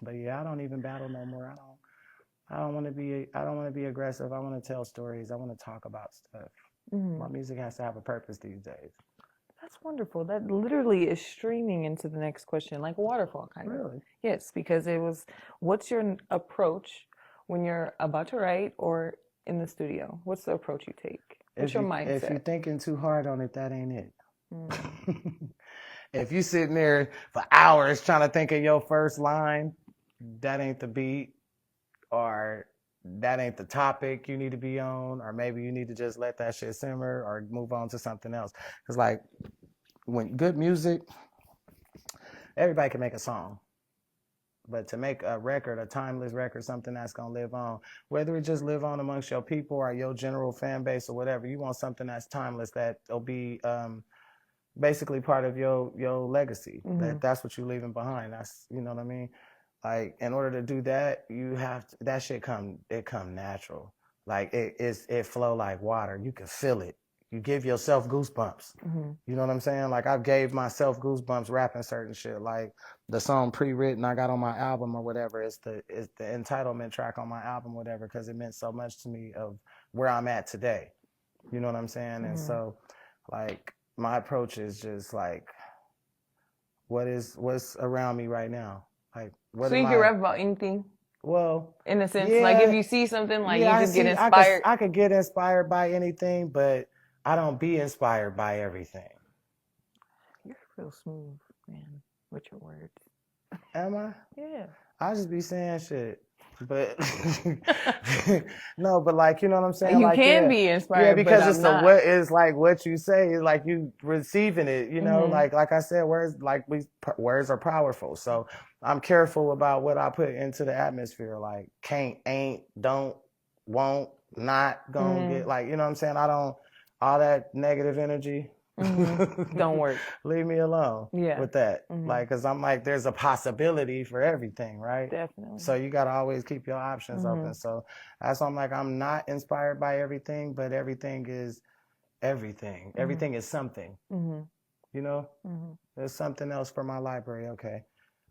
But yeah, I don't even battle no more. I don't want to be aggressive. I want to tell stories. I want to talk about stuff. Mm-hmm. My music has to have a purpose these days. That's wonderful. That literally is streaming into the next question, like a waterfall kind of. Really? Yes, because it was, what's your approach when you're about to write or in the studio? What's the approach you take? What's your mindset? If you're thinking too hard on it, that ain't it. If you sitting there for hours trying to think of your first line, that ain't the beat, or that ain't the topic you need to be on, or maybe you need to just let that shit simmer or move on to something else. Because like, when good music, everybody can make a song. But to make a record, a timeless record, something that's going to live on, whether it just live on amongst your people or your general fan base or whatever, you want something that's timeless, that'll be basically part of your legacy. Mm-hmm. That's what you're leaving behind. That's, you know what I mean? Like, in order to do that, you have to, that shit come natural. Like, it flow like water. You can feel it. You give yourself goosebumps. Mm-hmm. You know what I'm saying? Like, I gave myself goosebumps rapping certain shit. Like, the song Pre-Written I got on my album or whatever, it's the entitlement track on my album or whatever, because it meant so much to me of where I'm at today. You know what I'm saying? Mm-hmm. And so, like, my approach is just like, what's around me right now? Like, what so you can rap about anything? Well, in a sense, yeah, like if you see something, like you can get inspired. I could get inspired by anything, but I don't be inspired by everything. You're real smooth, man, with your words. Am I? Yeah. I just be saying shit. But no, but like, you know what I'm saying? You like, can be inspired. Yeah, because but it's like what you say, it's like you receiving it, you know, mm-hmm. like I said, words are powerful. So I'm careful about what I put into the atmosphere, like can't, ain't, don't, won't, not gonna get, like, you know what I'm saying? All that negative energy. Mm-hmm. Don't work. Leave me alone with that. Mm-hmm. Like, cause I'm like, there's a possibility for everything, right? Definitely. So you got to always keep your options mm-hmm. open. So that's why I'm like, I'm not inspired by everything, but everything is everything. Mm-hmm. Everything is something, mm-hmm. you know, mm-hmm. There's something else for my library. Okay.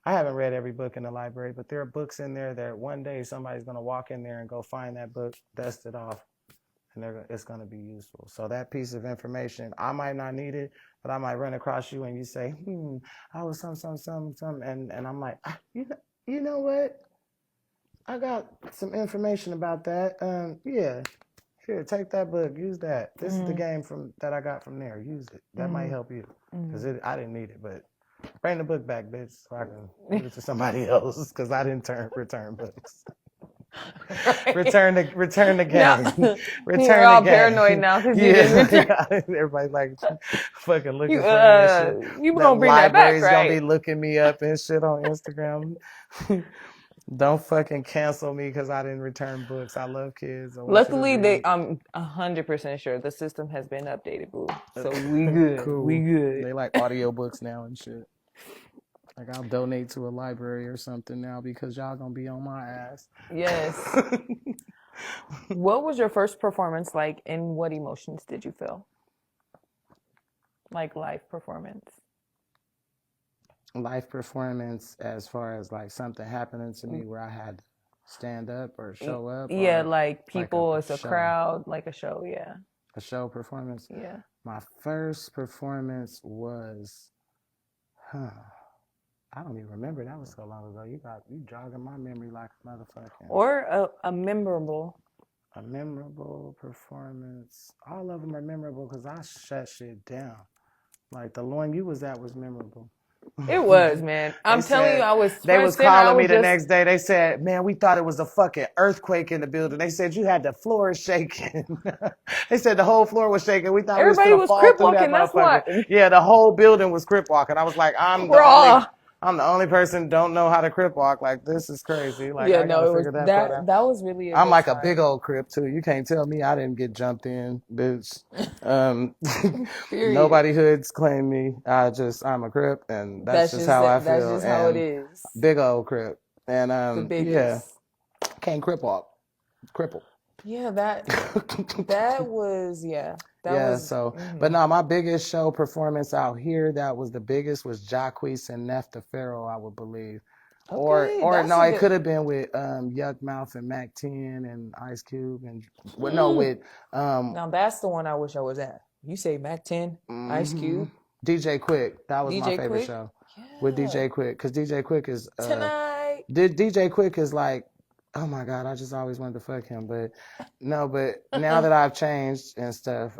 I haven't read every book in the library, but there are books in there that one day somebody's going to walk in there and go find that book, dust it off, and it's going to be useful. So that piece of information, I might not need it, but I might run across you and you say, I was some, and I'm like, you know what? I got some information about that. Yeah, here, take that book, use that. This is the game that I got from there. Use it. That might help you, because I didn't need it, but bring the book back, bitch, so I can give it to somebody else, because I didn't return books. Right. Return the game. No. We're all paranoid now because you didn't return. Everybody's like fucking looking for me and shit. You gonna bring that back, right? Gonna be looking me up and shit on Instagram. Don't fucking cancel me because I didn't return books. I love kids. Luckily, I'm 100% sure the system has been updated, boo. So we good. Cool. We good. They like audiobooks now and shit. Like, I'll donate to a library or something now because y'all gonna be on my ass. Yes. What was your first performance like, and what emotions did you feel? Like live performance. Live performance as far as like something happening to me where I had to stand up or show up? Yeah, like people, it's a crowd, like a show, yeah. A show performance? Yeah. My first performance was, I don't even remember. That was so long ago. You jogging my memory like a motherfucker. Or a memorable. A memorable performance. All of them are memorable because I shut shit down. Like the one you was at was memorable. It was, man. I'm telling you, I was They was stressing. I calling me was the just next day. They said, man, we thought it was a fucking earthquake in the building. They said you had the floor shaking. They said the whole floor was shaking. We thought we was everybody gonna was fall crip through that walking. That's motherfucker. why. Yeah, the whole building was crip walking. I was like, Raw. I'm the only person don't know how to crip walk. Like, this is crazy. Like, Yeah, I no, gotta it was figure that part out. that was really a I'm good like a time. big old crip too. You can't tell me I didn't get jumped in, bitch. Period. Nobody hoods claim me. I'm a crip, and that's just how I That's feel. just how it And is. big old crip. And The yeah, biggest. can't crip walk. Cripple. Yeah, that was that Yeah, was so, but no, my biggest show performance out here, that was the biggest, was Jacquees and Nefta Pharaoh, I would believe. okay. Or That's no, a it good. could have been with Yuck Mouth and Mac 10 and Ice Cube and well, no, Mm. with Now that's the one I wish I was at. You say Mac 10, Ice Cube, DJ Quick. That was my DJ favorite Quick. show with Yeah. DJ Quick, because DJ Quick is Tonight. DJ Quick is like, oh my God, I just always wanted to fuck him, but no, but now that I've changed and stuff,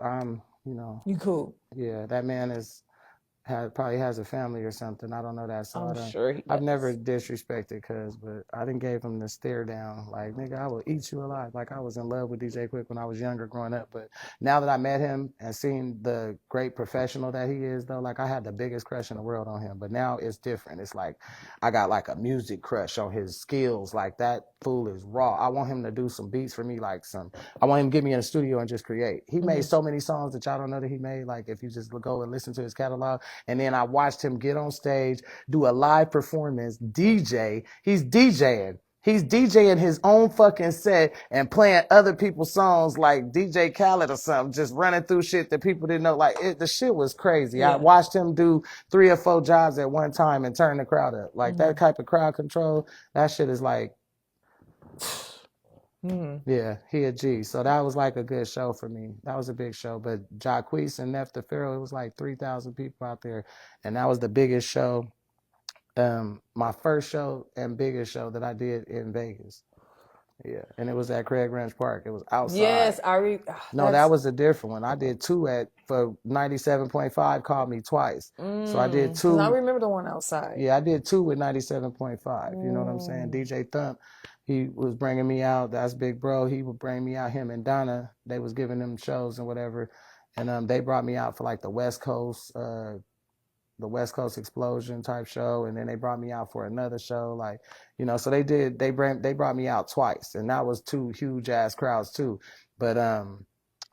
You cool. yeah, that man probably has a family or something. I don't know that, so I'm sure he I've does. never disrespected Cuz, but I didn't gave him the stare down. Like, nigga, I will eat you alive. Like, I was in love with DJ Quick when I was younger growing up, but now that I met him and seen the great professional that he is, though, like, I had the biggest crush in the world on him, but now it's different. It's like I got like a music crush on his skills. Like, that fool is raw. I want him to do some beats for me, I want him to get me in the studio and just create. He made so many songs that y'all don't know that he made. Like, if you just go and listen to his catalog. And then I watched him get on stage, do a live performance, DJ. He's DJing. He's DJing his own fucking set and playing other people's songs like DJ Khaled or something, just running through shit that people didn't know. Like, the shit was crazy. Yeah. I watched him do 3 or 4 jobs at one time and turn the crowd up. Like, that type of crowd control, that shit is like, yeah, he a G. So that was like a good show for me. That was a big show. But Jacquees and Nefta Pharaoh, it was like 3,000 people out there. And that was the biggest show, my first show and biggest show that I did in Vegas. Yeah, and it was at Craig Ranch Park. It was outside. Yes, No, that was a different one. I did 2 for 97.5, called me twice. So I did 2. I remember the one outside. Yeah, I did 2 with 97.5. You know what I'm saying? DJ Thump, he was bringing me out. That's Big Bro. He would bring me out. Him and Donna, they was giving them shows and whatever. And they brought me out for like the West Coast Explosion type show, and then they brought me out for another show, like, so they brought me out twice, and that was 2 huge ass crowds too. But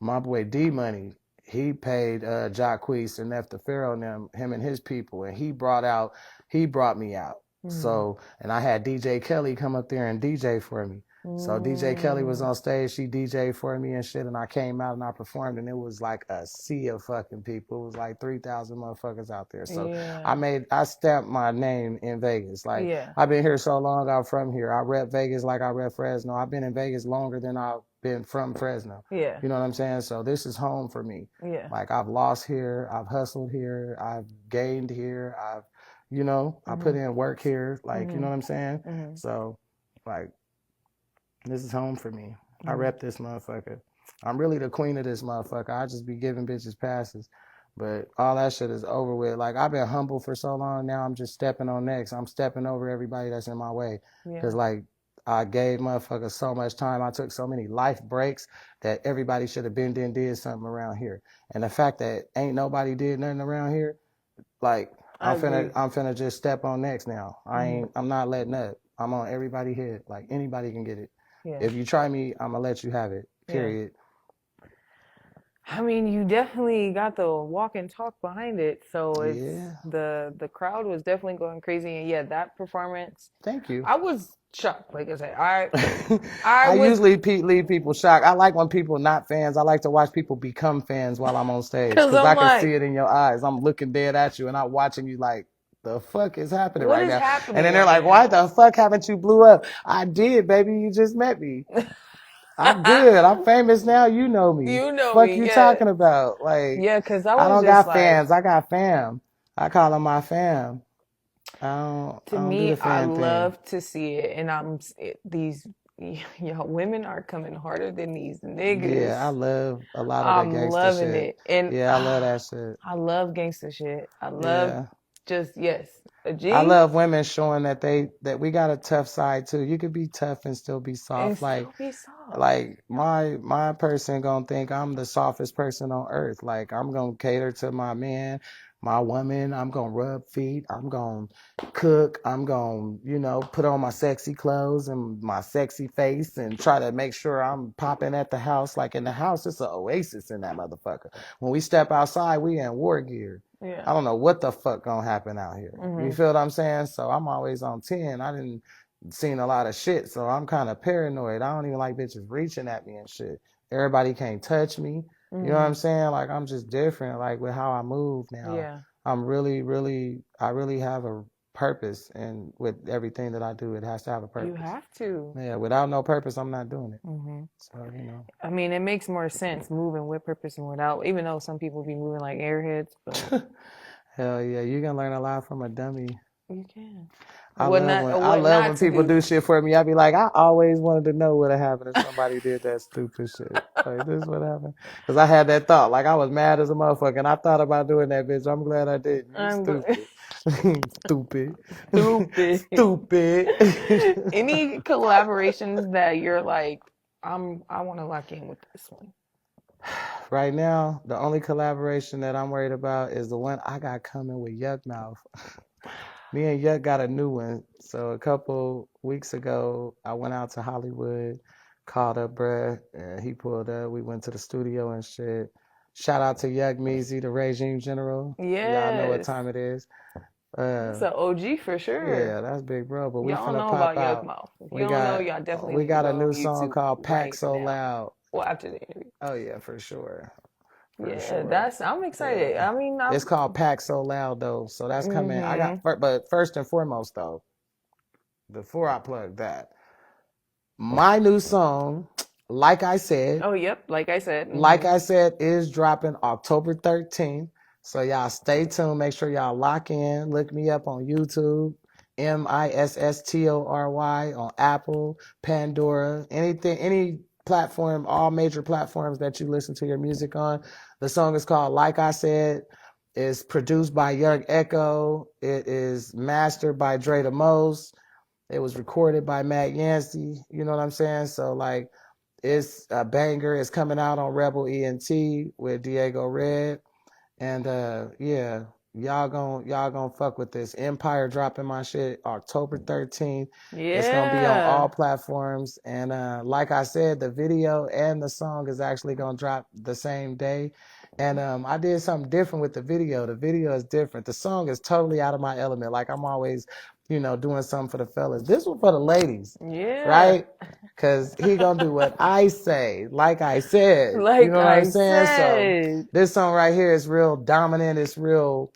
my boy D Money, he paid Jacquees and Nefta Pharaoh and him and his people, and he brought me out. So, and I had DJ Kelly come up there and DJ for me. So DJ Kelly was on stage, she DJ'd for me and shit, and I came out and I performed, and it was like a sea of fucking people. It was like 3,000 motherfuckers out there. So I stamped my name in Vegas. Like, I've been here so long, I'm from here. I rep Vegas like I rep Fresno. I've been in Vegas longer than I've been from Fresno. Yeah. You know what I'm saying? So this is home for me. Yeah. Like, I've lost here, I've hustled here, I've gained here, I put in work here, like, you know what I'm saying? So, like, this is home for me. I rep this motherfucker. I'm really the queen of this motherfucker. I just be giving bitches passes. But all that shit is over with. Like, I've been humble for so long, now I'm just stepping on next. I'm stepping over everybody that's in my way. Because, like, I gave motherfuckers so much time. I took so many life breaks that everybody should have been there and did something around here. And the fact that ain't nobody did nothing around here, like, I'm finna just step on next now. I'm not letting up. I'm on everybody's head. Like, anybody can get it. Yeah. If you try me, I'm gonna let you have it. Period. I mean, you definitely got the walk and talk behind it. So it's the crowd was definitely going crazy, and that performance. Thank you. I was shocked. Like I said, I usually leave people shocked. I like when people not fans. I like to watch people become fans while I'm on stage, because I can see it in your eyes. I'm looking dead at you, and I'm watching you like, the fuck is happening right now? Happening and then they're like, why the fuck haven't you blew up? I did, baby. You just met me. I'm good. I'm famous now. You know me. You know fuck me. You talking about? Like, because I don't got fans. I got fam. I call them my fam. I love to see it, and these women are coming harder than these niggas. Yeah, I love a lot of that gangster shit. I'm loving it, and I love that shit. I love gangster shit. I love just yes, a G. I love women showing that we got a tough side too. You could be tough and still be soft. and still be soft. Like my person gonna think I'm the softest person on earth. Like I'm gonna cater to my man, my woman. I'm gonna rub feet. I'm gonna cook. I'm gonna, put on my sexy clothes and my sexy face and try to make sure I'm popping at the house. Like in the house, it's an oasis in that motherfucker. When we step outside, we in war gear. Yeah. I don't know what the fuck gonna happen out here. You feel what I'm saying? So I'm always on 10. I didn't seen a lot of shit, so I'm kind of paranoid. I don't even like bitches reaching at me and shit. Everybody can't touch me. You know what I'm saying? Like I'm just different, like with how I move now. Yeah. I'm really, really, I really have a purpose, and with everything that I do, it has to have a purpose. You have to. Yeah, without no purpose, I'm not doing it. So, I mean, it makes more sense moving with purpose and without, even though some people be moving like airheads, but hell yeah, you can learn a lot from a dummy. you can. I love when people do shit for me. I be like, I always wanted to know what happened if somebody did that stupid shit. Like, this is what happened. Because I had that thought. Like, I was mad as a motherfucker, and I thought about doing that, bitch. I'm glad I didn't. Stupid. Stupid. Any collaborations that you're like, I want to lock in with this one? Right now, the only collaboration that I'm worried about is the one I got coming with Yuck Mouth. Me and Yuck got a new one. So a couple weeks ago, I went out to Hollywood, called up bruh, and he pulled up. We went to the studio and shit. Shout out to Yuck Meezy, the regime general. Yeah. Y'all know what time it is. That's an OG for sure. Yeah, that's big bro. But we y'all finna know pop about out. Yuck Mouth. If you don't know, y'all definitely we got a new YouTube song called Pack So Loud. Well, after the interview. Oh yeah, for sure. I'm excited. Yeah. I mean, it's called Pack So Loud though, so that's coming. But first and foremost though, before I plug that, my new song, Like I Said. Oh, yep, Like I Said. Like I Said is dropping October 13th. So y'all stay tuned. Make sure y'all lock in. Look me up on YouTube, Misstory on Apple, Pandora, any platform, all major platforms that you listen to your music on. The song is called Like I Said. It's produced by Young Echo. It is mastered by Dre the Most. It was recorded by Matt Yancey. You know what I'm saying? So like, it's a banger. It's coming out on Rebel ENT with Diego Red. And yeah, y'all gonna fuck with this. Empire dropping my shit October 13th. Yeah. It's gonna be on all platforms. And like I said, the video and the song is actually gonna drop the same day. And I did something different with the video. The video is different. The song is totally out of my element. Like I'm always, doing something for the fellas. This one for the ladies. Yeah. Right? Because he gonna do what I say. Like I said. Like you know what I'm saying? So this song right here is real dominant. It's real,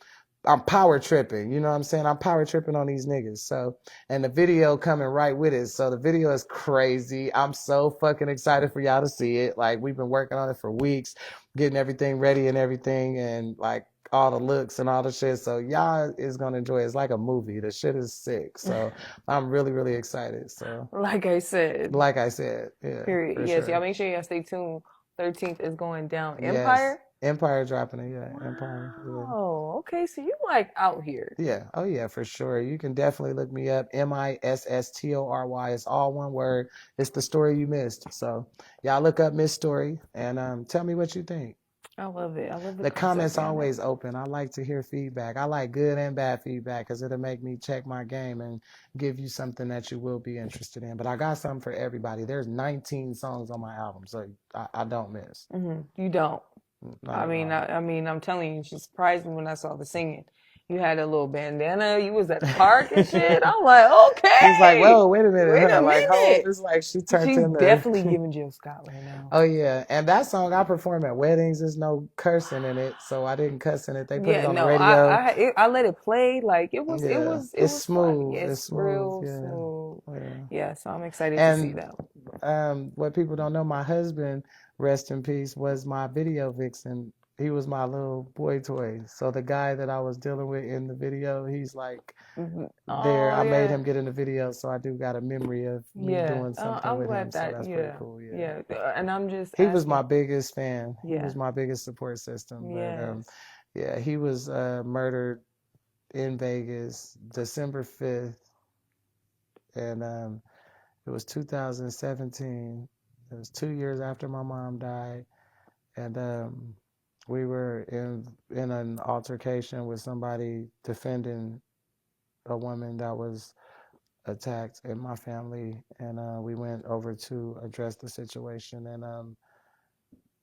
I'm power tripping. You know what I'm saying? I'm power tripping on these niggas. So, and the video coming right with it. So the video is crazy. I'm so fucking excited for y'all to see it. Like we've been working on it for weeks, getting everything ready and everything. And like, all the looks and all the shit. So y'all is gonna enjoy it. It's like a movie. The shit is sick. So I'm really, really excited. So like I said. Yeah. Period. Yes, sure. Y'all make sure y'all stay tuned. 13th is going down. Empire? Empire dropping it, yeah. Wow. Empire. Oh, okay. So you like out here. Yeah. Oh yeah, for sure. You can definitely look me up. Misstory. It's all one word. It's the story you missed. So y'all look up Misstory and tell me what you think. I love it. I love the comments always open. I like to hear feedback. I like good and bad feedback because it'll make me check my game and give you something that you will be interested in. But I got something for everybody. There's 19 songs on my album, so I don't miss. You don't. I mean, I'm telling you, she surprised me when I saw the singing. You had a little bandana. You was at the park and shit. I'm like, okay. He's like, whoa, wait a minute. Wait a minute. It's like she turned She's into... definitely giving Jill Scott right now. Oh, yeah. And that song I perform at weddings. There's no cursing in it, so I didn't cuss in it. They put it on the radio. I let it play. Like, it was smooth. It's real smooth. Yeah, so I'm excited to see that. What people don't know, my husband, rest in peace, was my video vixen. He was my little boy toy. So the guy that I was dealing with in the video, he's like there. I made him get in the video, so I do got a memory of me doing something with him. So that's pretty cool. Yeah. And I'm just he was my biggest fan. Yeah. He was my biggest support system. Yes. But he was murdered in Vegas, December 5th, and it was 2017. It was 2 years after my mom died, and we were in an altercation with somebody defending a woman that was attacked in my family, and we went over to address the situation, and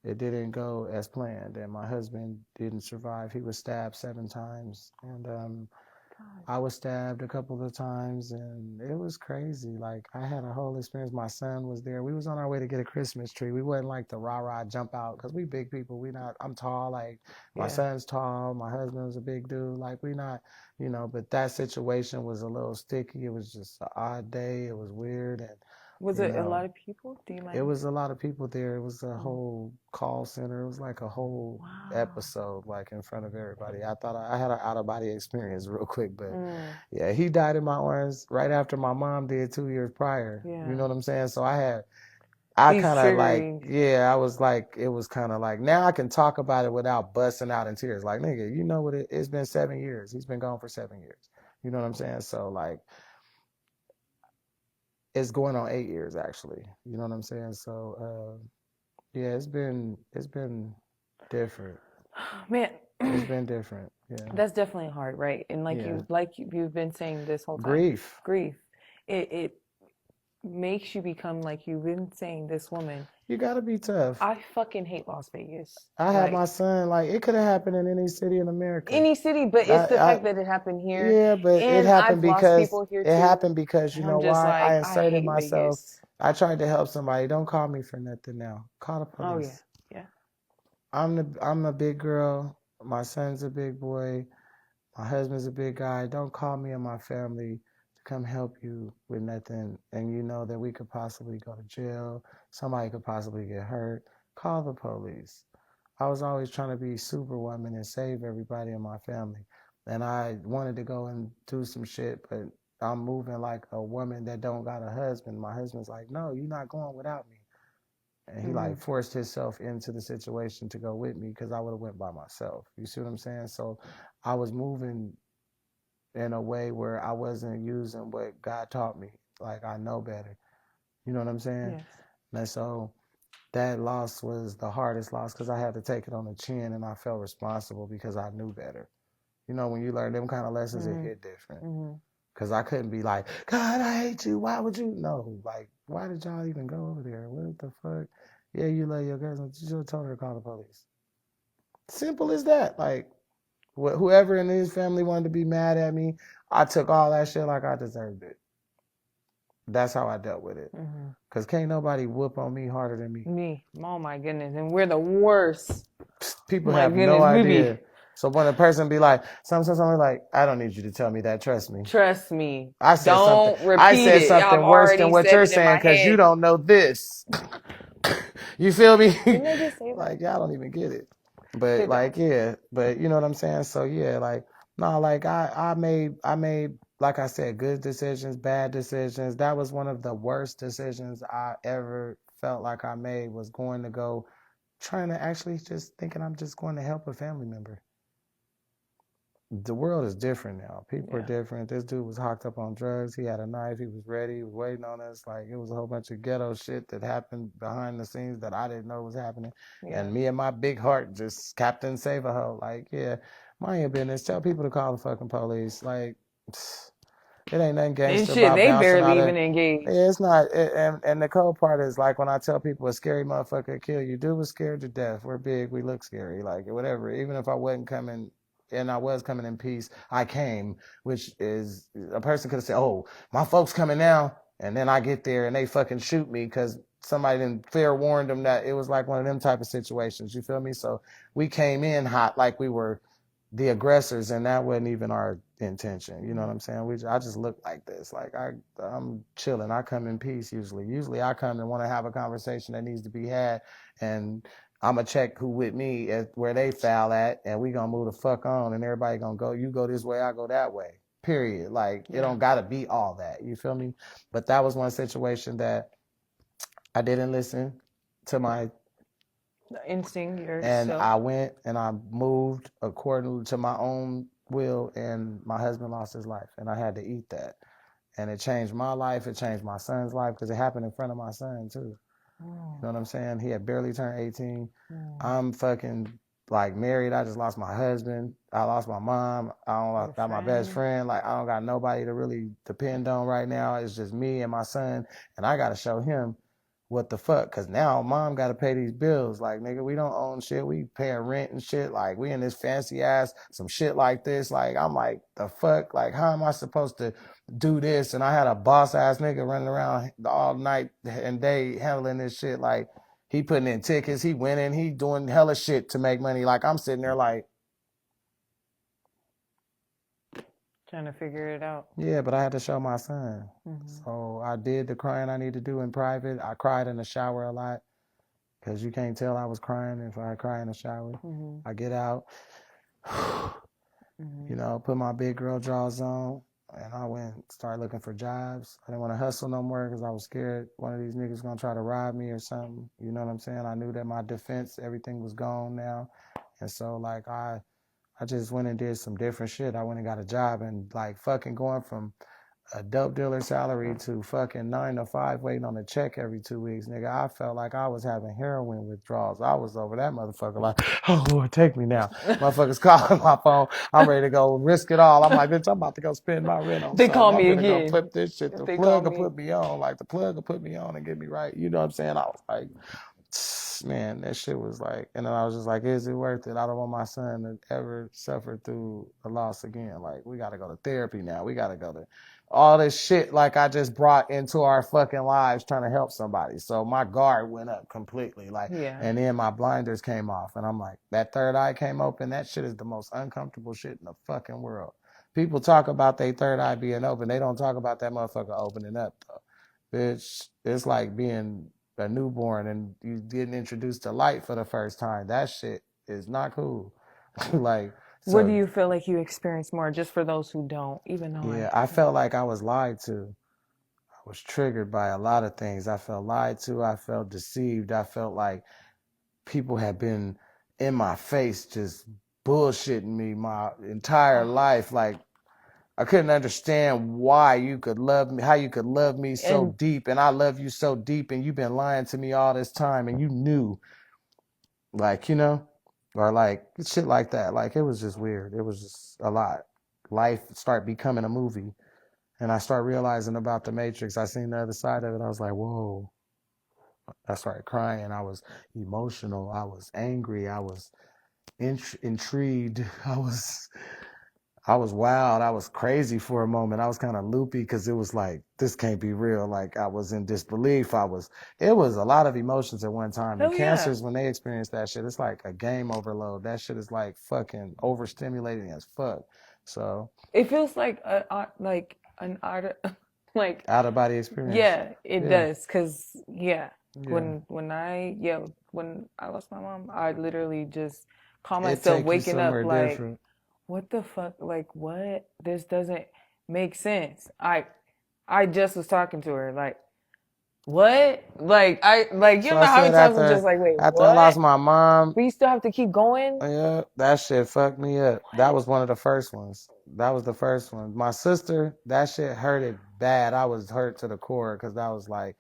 it didn't go as planned, and my husband didn't survive. He was stabbed 7 times, and I was stabbed a couple of times, and it was crazy. Like, I had a whole experience. My son was there. We was on our way to get a Christmas tree. We wasn't like the rah-rah jump out, because we big people. I'm tall. Like, my son's tall. My husband's a big dude. Like, we not, but that situation was a little sticky. It was just an odd day. It was weird. And was it a lot of people? Do you mind? It was a lot of people there. It was a whole call center. It was like a whole episode, like in front of everybody. I thought I had an out-of-body experience real quick, but yeah, he died in my arms right after my mom did 2 years prior. You know what I'm saying? So I kind of like, I was like, it was kind of like, now I can talk about it without busting out in tears. Like, nigga, you know what? It's been 7 years. He's been gone for 7 years. You know what I'm saying? So like, it's going on 8 years actually. You know what I'm saying? So yeah, it's been different. Man, it's been different. Yeah. That's definitely hard, right? And you've been saying this whole time. Grief. It makes you become, like you've been saying, this woman. You gotta be tough. I fucking hate Las Vegas. I had my son, like, it could have happened in any city in America. Any city, but it's the fact that it happened here. Yeah, but and it happened I've because lost people here too, you know why? Like, I inserted myself. Vegas. I tried to help somebody. Don't call me for nothing now. Call the police. Oh yeah. I'm a big girl. My son's a big boy. My husband's a big guy. Don't call me and my family to come help you with nothing, and you know that we could possibly go to jail. Somebody could possibly get hurt. Call the police. I was always trying to be superwoman and save everybody in my family. And I wanted to go and do some shit, but I'm moving like a woman that don't got a husband. My husband's like, no, you're not going without me. And he like forced himself into the situation to go with me, because I would have went by myself. You see what I'm saying? So I was moving in a way where I wasn't using what God taught me. Like, I know better. You know what I'm saying? Yes. And so that loss was the hardest loss, because I had to take it on the chin, and I felt responsible because I knew better. You know, when you learn them kind of lessons, it hit different. Because I couldn't be like, God, I hate you. Why would you? No, like, why did y'all even go over there? What the fuck? Yeah, you love your cousin. You should have told her to call the police. Simple as that. Like, whoever in his family wanted to be mad at me, I took all that shit like I deserved it. That's how I dealt with it. Because can't nobody whoop on me harder than me. Me. Oh, my goodness. And we're the worst. People have no idea. So when a person be like, something like, I don't need you to tell me that. Trust me. Trust me. I said something worse than what you're saying, because you don't know this. You feel me? Didn't they just say that? Like, y'all don't even get it. But like, yeah, but you know what I'm saying? So yeah, like, no, like I made, like I said, good decisions, bad decisions. That was one of the worst decisions I ever felt like I made, was going to go, trying to actually just thinking I'm just going to help a family member. The world is different now. People are different. This dude was hocked up on drugs. He had a knife. He was ready. He was waiting on us. Like, it was a whole bunch of ghetto shit that happened behind the scenes that I didn't know was happening. And me and my big heart just Captain Save-A-Ho. Like, yeah, mind your business. Tell people to call the fucking police. Like, it ain't nothing gangster about they bouncing barely out even engage. It's not. And the cold part is, like, when I tell people a scary motherfucker kill you, dude was scared to death. We're big. We look scary. Like, whatever. Even if I wasn't coming, and I was coming in peace, I came, which is, a person could have said, oh, my folks coming now, and then I get there and they fucking shoot me because somebody didn't fair warned them. That it was like one of them type of situations. You feel me? So we came in hot, like we were the aggressors, and that wasn't even our intention. You know what I'm saying? I just look like this. Like, I'm chilling. I come in peace usually. Usually I come and want to have a conversation that needs to be had, and I'm going to check who with me at where they foul at, and we going to move the fuck on, and everybody going to go, you go this way, I go that way, period. Like, it don't got to be all that. You feel me? But that was one situation that I didn't listen to my instinct. I went and I moved according to my own will, and my husband lost his life, and I had to eat that. And it changed my life. It changed my son's life because it happened in front of my son too. You know what I'm saying? He had barely turned 18. I'm fucking like married. I just lost my husband. I lost my mom. Got my best friend. Like I don't got nobody to really depend on right now. It's just me and my son, and I gotta show him what the fuck, because now mom got to pay these bills. Like, nigga, we don't own shit. We paying rent and shit. Like, we in this fancy ass, some shit like this. Like, I'm like, the fuck? Like, how am I supposed to do this? And I had a boss ass nigga running around all night and day handling this shit. Like, he putting in tickets, he winning, he doing hella shit to make money. Like, I'm sitting there like, trying to figure it out. yeah, but I had to show my son. So I did the crying I need to do in private. I cried in the shower a lot because you can't tell I was crying if I cry in the shower. I get out, you know, put my big girl drawers on, and I went and started looking for jobs. I didn't want to hustle no more because I was scared one of these niggas gonna try to rob me or something. You know what I'm saying? I knew that my defense, everything was gone now. And so like I just went and did some different shit. I went and got a job, and like fucking going from a dope dealer salary to fucking 9 to 5 waiting on a check every 2 weeks, nigga. I felt like I was having heroin withdrawals. I was over that motherfucker like, oh Lord, take me now. Motherfuckers calling my phone. I'm ready to go risk it all. I'm like, bitch, I'm about to go spend my rent on They something. call me I'm gonna again. go flip this shit. The plug will put me on. Like the plug will put me on and get me right. You know what I'm saying? I was like, man, that shit was like, and then I was just like, is it worth it? I don't want my son to ever suffer through a loss again. Like, we got to go to therapy now. We got to go to all this shit like I just brought into our fucking lives trying to help somebody. So my guard went up completely. Like, and then my blinders came off, and I'm like, that third eye came open. That shit is the most uncomfortable shit in the fucking world. People talk about their third eye being open. They don't talk about that motherfucker opening up though. Bitch, it's like being a newborn and you getting introduced to light for the first time. That shit is not cool. Like, so, what do you feel like you experienced more, just for those who don't even know? Yeah, I felt like I was lied to. I was triggered by a lot of things. I felt lied to. I felt deceived. I felt like people had been in my face just bullshitting me my entire life. Like, I couldn't understand why you could love me, how you could love me so deep, and I love you so deep, and you've been lying to me all this time, and you knew, like, you know, or like shit like that. Like, it was just weird. It was just a lot. Life started becoming a movie, and I started realizing about the Matrix. I seen the other side of it. I was like, whoa. I started crying. I was emotional. I was angry. I was intrigued. I was wild. I was crazy for a moment. I was kind of loopy because it was like, this can't be real. Like, I was in disbelief. It was a lot of emotions at one time. And cancers, when they experience that shit, it's like a game overload. That shit is like fucking overstimulating as fuck. So it feels like an art, like out of body experience. Yeah, it does. Cause when I lost my mom, I literally just caught myself waking up like, different. What the fuck? Like, what? This doesn't make sense. I just was talking to her like, what? Like, you know how many times I'm just like, wait, after what? I lost my mom, but you still have to keep going. Yeah, that shit fucked me up. What? That was one of the first ones. That was the first one. My sister, that shit hurted bad. I was hurt to the core because that was like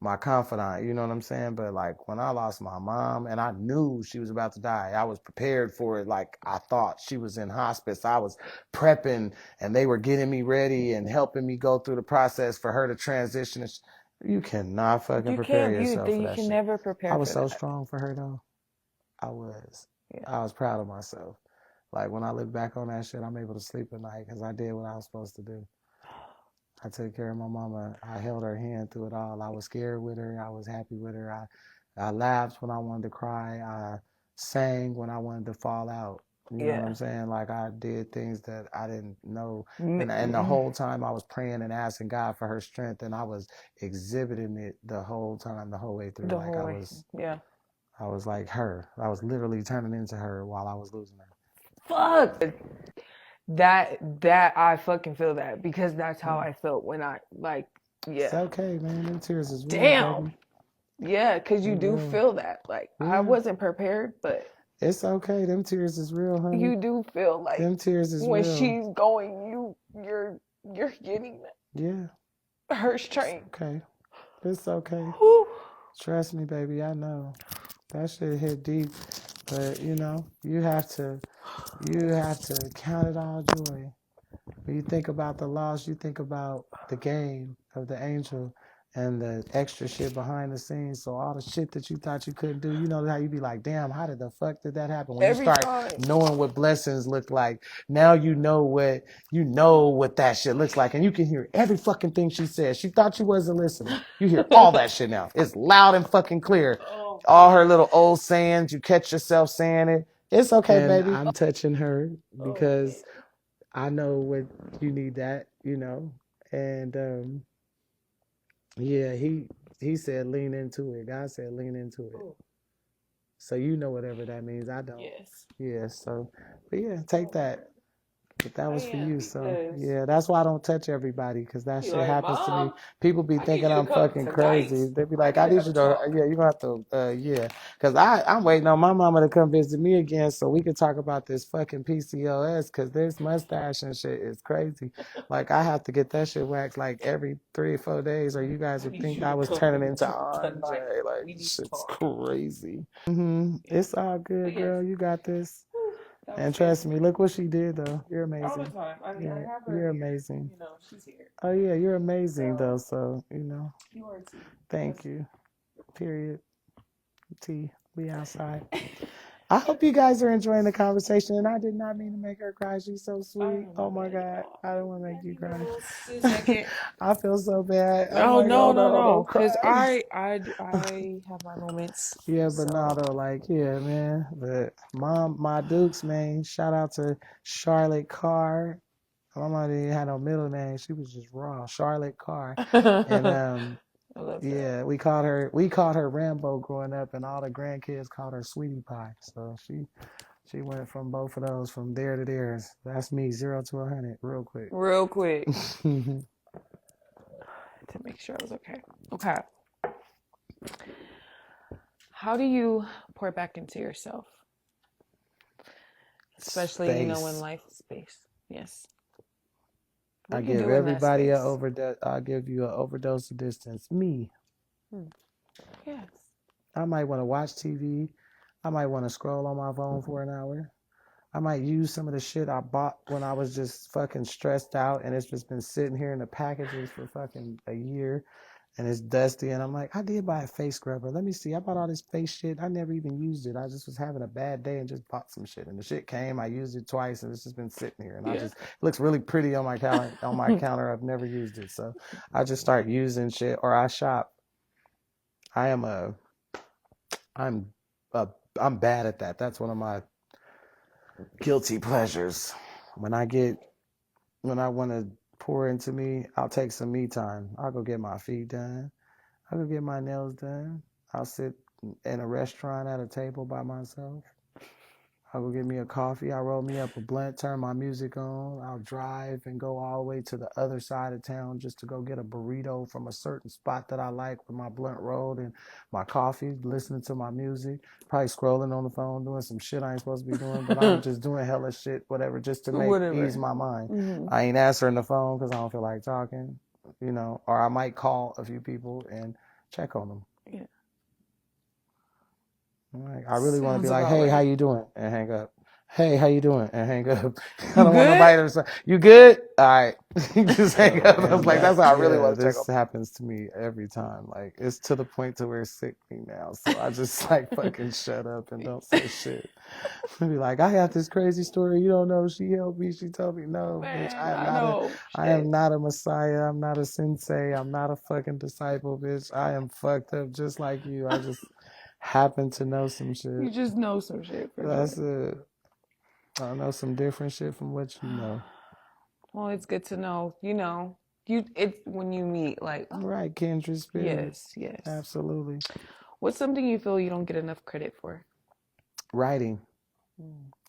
my confidant, you know what I'm saying? But like when I lost my mom and I knew she was about to die, I was prepared for it. Like I thought she was in hospice. I was prepping and they were getting me ready and helping me go through the process for her to transition. You cannot fucking prepare yourself for that shit. You can never prepare for that. I was so strong for her though. I was. Yeah. I was proud of myself. Like when I look back on that shit, I'm able to sleep at night because I did what I was supposed to do. I took care of my mama. I held her hand through it all. I was scared with her. I was happy with her. I laughed when I wanted to cry. I sang when I wanted to fall out. You know what I'm saying? Like I did things that I didn't know. And the whole time I was praying and asking God for her strength, and I was exhibiting it the whole time, the whole way through. I was like her. I was literally turning into her while I was losing her. Fuck! That I fucking feel that because that's how I felt when I It's okay, man. Them tears is real. Damn. Baby. Yeah, because you do feel that. Like I wasn't prepared, but It's okay. Them tears is real, honey. You do feel like them tears is when real. she's going, you're getting her strength. Okay. It's okay. Whew. Trust me, baby. I know that shit hit deep, but you have to count it all joy. When you think about the loss, you think about the game of the angel and the extra shit behind the scenes. So all the shit that you thought you couldn't do, you know how you be like, damn, how did the fuck did that happen? When Every you start time. knowing what blessings look like, now you know what that shit looks like, and you can hear every fucking thing she says. She thought you wasn't listening. You hear all that shit now. It's loud and fucking clear. All her little old sayings, you catch yourself saying it. It's okay, and baby. I'm touching her because I know what you need that, and yeah, he said lean into it. God said lean into it. So you know whatever that means. I don't. Yes. Yeah. So, but yeah, take that. But that was for you. So yeah, that's why I don't touch everybody, because that shit happens to me. People be thinking I'm fucking crazy. They be like, I need you to, yeah, you gonna have to, yeah, because I'm waiting on my mama to come visit me again so we can talk about this fucking PCOS, because this mustache and shit is crazy. Like I have to get that shit waxed like every 3 or 4 days, or you guys would think I was turning into Andre. Like shit's crazy. It's all good, girl. You got this. And trust me, look what she did, though. You're amazing. All the time. I have her you're amazing. She's here. Oh, yeah, you're amazing, though. So, you are too. Thank you. Period. T. We outside. I hope you guys are enjoying the conversation, and I did not mean to make her cry. She's so sweet. Oh my God, I don't want to make you cry. I feel so bad. Oh, no, because I have my moments. Yeah, but no, though, like, yeah, man. But my Dukes, man. Shout out to Charlotte Carr. My mom didn't have no middle name. She was just raw, Charlotte Carr. And yeah, we called her Rambo growing up, and all the grandkids called her Sweetie Pie. So she went from both of those, from there to there. That's me, 0 to 100, real quick. Real quick. To make sure I was okay. Okay. How do you pour back into yourself? Especially, space. when life is space. Yes. I give everybody an overdose. I'll give you an overdose of distance. Me. Yes. I might want to watch TV. I might want to scroll on my phone for an hour. I might use some of the shit I bought when I was just fucking stressed out, and it's just been sitting here in the packages for fucking a year, and it's dusty, and I'm like, I did buy a face scrubber. Let me see. I bought all this face shit. I never even used it. I just was having a bad day and just bought some shit, and the shit came. I used it twice, and it's just been sitting here, and it looks really pretty on my counter. I've never used it, so I just start using shit, or I shop. I'm bad at that. That's one of my guilty pleasures. When I want to pour into me, I'll take some me time. I'll go get my feet done. I'll go get my nails done. I'll sit in a restaurant at a table by myself. I'll go get me a coffee. I'll roll me up a blunt, turn my music on. I'll drive and go all the way to the other side of town just to go get a burrito from a certain spot that I like with my blunt rolled and my coffee, listening to my music, probably scrolling on the phone, doing some shit I ain't supposed to be doing, but I'm just doing hella shit, whatever, just to ease my mind. Mm-hmm. I ain't answering the phone because I don't feel like talking, or I might call a few people and check on them. Yeah. I really want to be like, hey, how you doing? And hang up. Hey, how you doing? And hang up. I don't want nobody to say, you good? All right. Just hang up. I was like, that's how I really want to check on. This happens to me every time. Like, it's to the point to where it's sickening now. So I just like fucking shut up and don't say shit. I'd be like, I have this crazy story. You don't know. She helped me. She told me, no, bitch, I am not a messiah. I'm not a sensei. I'm not a fucking disciple, bitch. I am fucked up just like you. I just happen to know some shit. You just know some shit. That's it. I know some different shit from what you know. Well, it's good to know. It's when you meet, like, right, kindred spirits. Yes. Absolutely. What's something you feel you don't get enough credit for? Writing.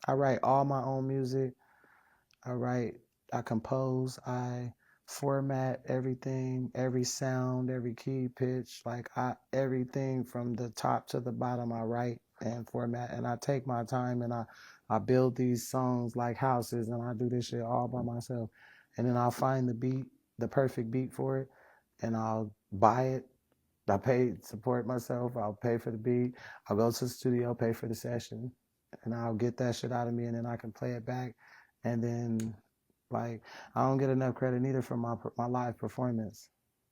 I write all my own music. I compose. I format everything, every sound, every key, pitch, everything from the top to the bottom I write. and format, and I take my time and I build these songs like houses, and I do this shit all by myself, and then I'll find the beat, the perfect beat for it, and I'll buy it. I pay support myself. I'll pay for the beat. I'll go to the studio, pay for the session, and I'll get that shit out of me, and then I can play it back, and then like I don't get enough credit neither for my live performance.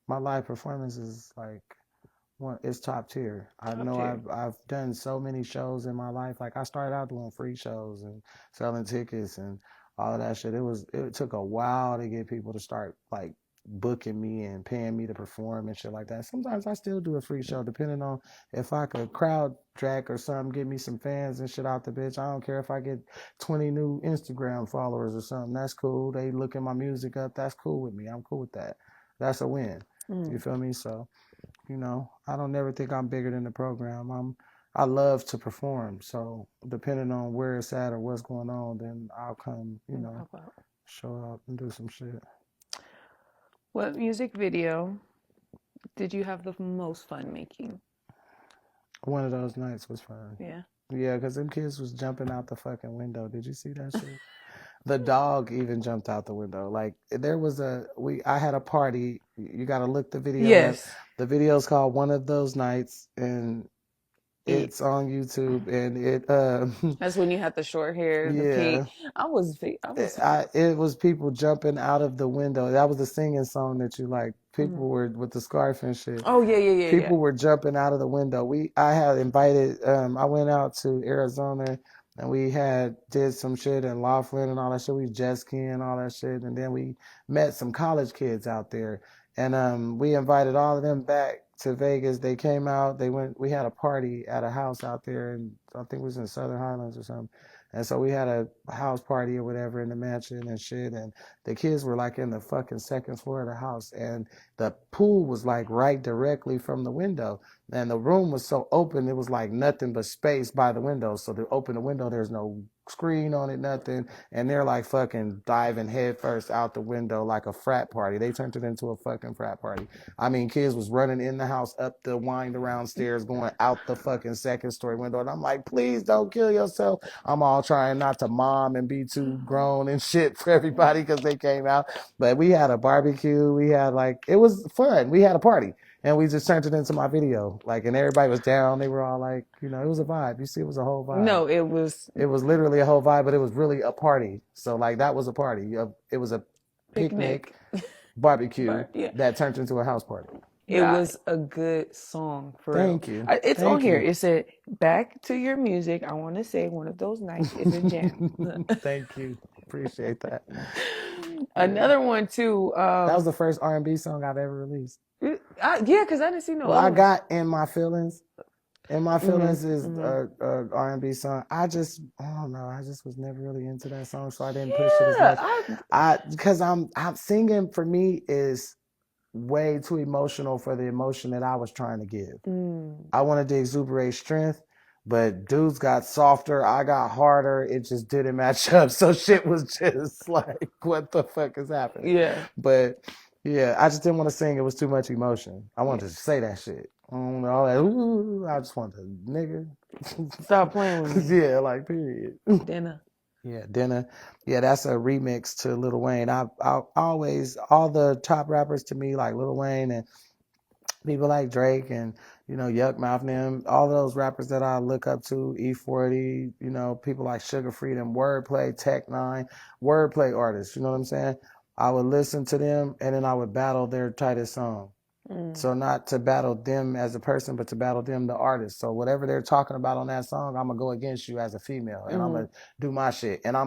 My live performance is like one, it's top tier. I Top know tier. I've done so many shows in my life. Like I started out doing free shows and selling tickets and all of that shit. It took a while to get people to start like booking me and paying me to perform and shit like that. Sometimes I still do a free show depending on if I could crowd track or something, get me some fans and shit out the bitch. I don't care if I get 20 new Instagram followers or something. That's cool. They looking my music up. That's cool with me. I'm cool with that. That's a win. You feel me? So I don't never think I'm bigger than the program. I love to perform. So depending on where it's at or what's going on, then I'll come, show up and do some shit. What music video did you have the most fun making? One of those nights was fun. Yeah. Yeah, because them kids was jumping out the fucking window. Did you see that shit? The dog even jumped out the window. Like there was I had a party. You got to look the video up. Yes. The video's called One of Those Nights, and it's on YouTube, and That's when you had the short hair, the yeah. pink. It was people jumping out of the window. That was the singing song that you like. People were with the scarf and shit. Oh yeah. People were jumping out of the window. I had invited. I went out to Arizona and we did some shit in Laughlin and all that shit. We jet skiing and all that shit, and then we met some college kids out there, and we invited all of them back to Vegas. They came out. They went. We had a party at a house out there, and I think it was in Southern Highlands or something. And so we had a house party or whatever in the mansion and shit. And the kids were like in the fucking second floor of the house. And the pool was like right directly from the window. And the room was so open, it was like nothing but space by the window. So to open the window, there's no screen on it, nothing. And they're like fucking diving head first out the window like a frat party. They turned it into a fucking frat party. I mean, kids was running in the house, up the wind around stairs, going out the fucking second story window. And I'm like, please don't kill yourself. I'm all trying not to mom and be too grown and shit for everybody because they came out. But we had a barbecue. We had it was fun. We had a party. And we just turned it into my video. And everybody was down. They were all like, it was a vibe. You see, it was a whole vibe. No, it was literally a whole vibe, but it was really a party. So that was a party. It was a picnic barbecue that turned into a house party. It was a good song for Thank real. you. It's Thank on here. you. It said, "Back to your music." I want to say One of Those Nights is a jam. Thank you. Appreciate that. Another one too. That was the first R&B song I've ever released. Yeah, because I didn't see no. Well, I got In My Feelings. In My Feelings is a R&B song. I don't know. I just was never really into that song, so I didn't push it as much. Because I'm singing for me is way too emotional for the emotion that I was trying to give. I wanted to exuberate strength, but dudes got softer. I got harder. It just didn't match up. So shit was just like, what the fuck is happening? Yeah. But yeah, I just didn't want to sing. It was too much emotion. I wanted to say that shit. All that, ooh, I just wanted to, nigga. Stop playing with me. Yeah, period. Dinner. Yeah, Dinner. Yeah, that's a remix to Lil Wayne. I always, all the top rappers to me, like Lil Wayne and people like Drake and, Yuck Mouth and them, all those rappers that I look up to, E40, people like Sugar Freedom, Wordplay, Tech Nine, wordplay artists, you know what I'm saying? I would listen to them and then I would battle their tightest song. So not to battle them as a person, but to battle them, the artist. So whatever they're talking about on that song, I'm going to go against you as a female and I'm going to do my shit. And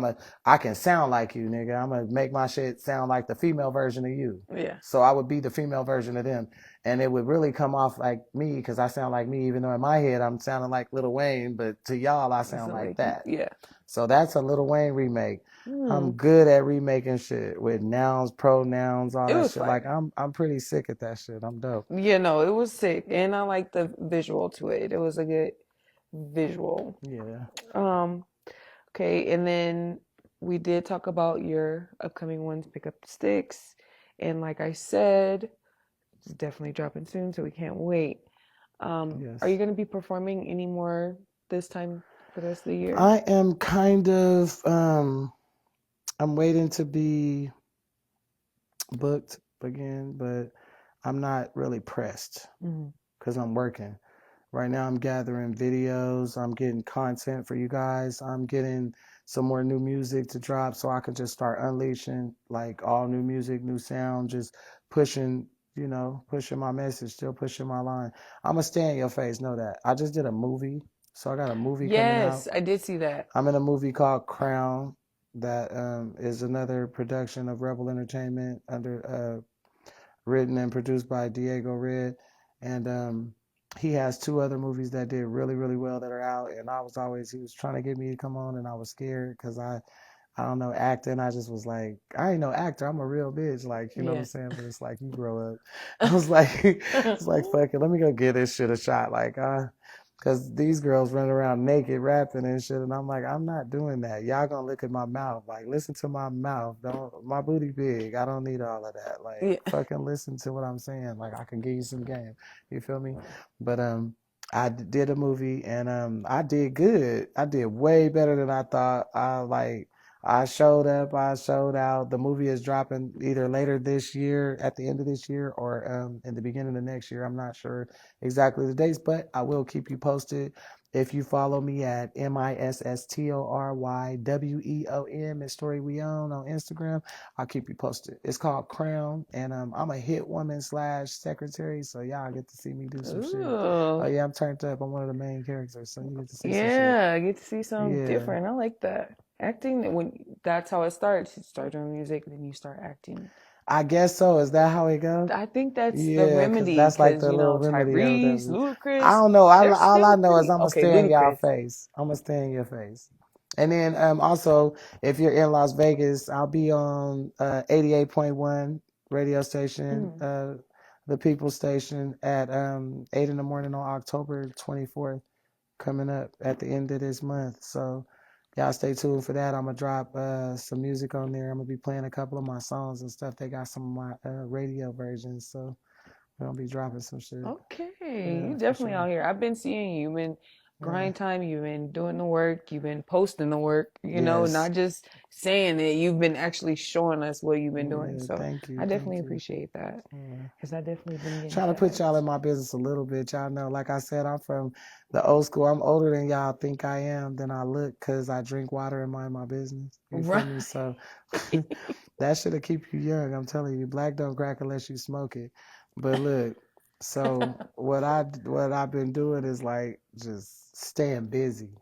I can sound like you, nigga. I'm going to make my shit sound like the female version of you. Yeah. So I would be the female version of them. And it would really come off like me because I sound like me, even though in my head I'm sounding like Lil Wayne, but to y'all I sound like that. Yeah. So that's a Lil Wayne remake. I'm good at remaking shit with nouns, pronouns, all that shit. Like I'm pretty sick at that shit. I'm dope. Yeah, no, it was sick, and I like the visual to it. It was a good visual. Yeah. Okay, and then we did talk about your upcoming ones, Pick Up the Sticks, and like I said, it's definitely dropping soon, so we can't wait. Yes. Are you going to be performing any more this time for the rest of the year? I am kind of, I'm waiting to be booked again, but I'm not really pressed because I'm working. Right now, I'm gathering videos. I'm getting content for you guys. I'm getting some more new music to drop so I can just start unleashing like all new music, new sound, just pushing, pushing my message, still pushing my line. I'm going to stay in your face, know that. I just did a movie. So I got a movie coming out. Yes, I did see that. I'm in a movie called Crown that is another production of Rebel Entertainment under written and produced by Diego Red. And he has two other movies that did really, really well that are out. And he was trying to get me to come on, and I was scared because I don't know, acting. I just was like, I ain't no actor. I'm a real bitch. Like, you know what I'm saying? But it's like, you grow up. I was like, it's like, fuck it. Let me go give this shit a shot. Like, because these girls running around naked rapping and shit. And I'm like, I'm not doing that. Y'all gonna look at my mouth. Like, listen to my mouth. My booty big. I don't need all of that. Like, fucking listen to what I'm saying. Like, I can give you some game. You feel me? But, I did a movie, and I did good. I did way better than I thought. I showed up, I showed out. The movie is dropping either later this year, at the end of this year, or in the beginning of next year. I'm not sure exactly the dates, but I will keep you posted. If you follow me at MISSTORYWEON, Misstory Weon on Instagram, I'll keep you posted. It's called Crown, and I'm a hit woman / secretary, so y'all get to see me do some shit. Oh yeah, I'm turned up. I'm one of the main characters, so you get to see some shit. Yeah, I get to see something different. I like that. Acting, when that's how it starts. You start doing music, then you start acting. I guess so. Is that how it goes? I think that's the remedy. That's like the little remedy. Tyrese, Ludacris. I don't know. All I know is I'm going to stay in y'all face. I'm going to stay in your face. And then also, if you're in Las Vegas, I'll be on 88.1 radio station, the People Station, at 8 in the morning on October 24th, coming up at the end of this month. So y'all stay tuned for that. I'm going to drop some music on there. I'm going to be playing a couple of my songs and stuff. They got some of my radio versions. So we're going to be dropping some shit. Okay. You definitely out here. I've been seeing you. You've been grind time. You've been doing the work. You've been posting the work, not just saying it. You've been actually showing us what you've been doing. So thank you. I definitely appreciate that. Because I definitely been getting trying to put y'all in my business a little bit. Y'all know, like I said, I'm from the old school. I'm older than y'all think I am, than I look, because I drink water and mind my business. You feel me? So that should keep you young. I'm telling you, black don't crack unless you smoke it. But look, so what I've been doing is like just staying busy.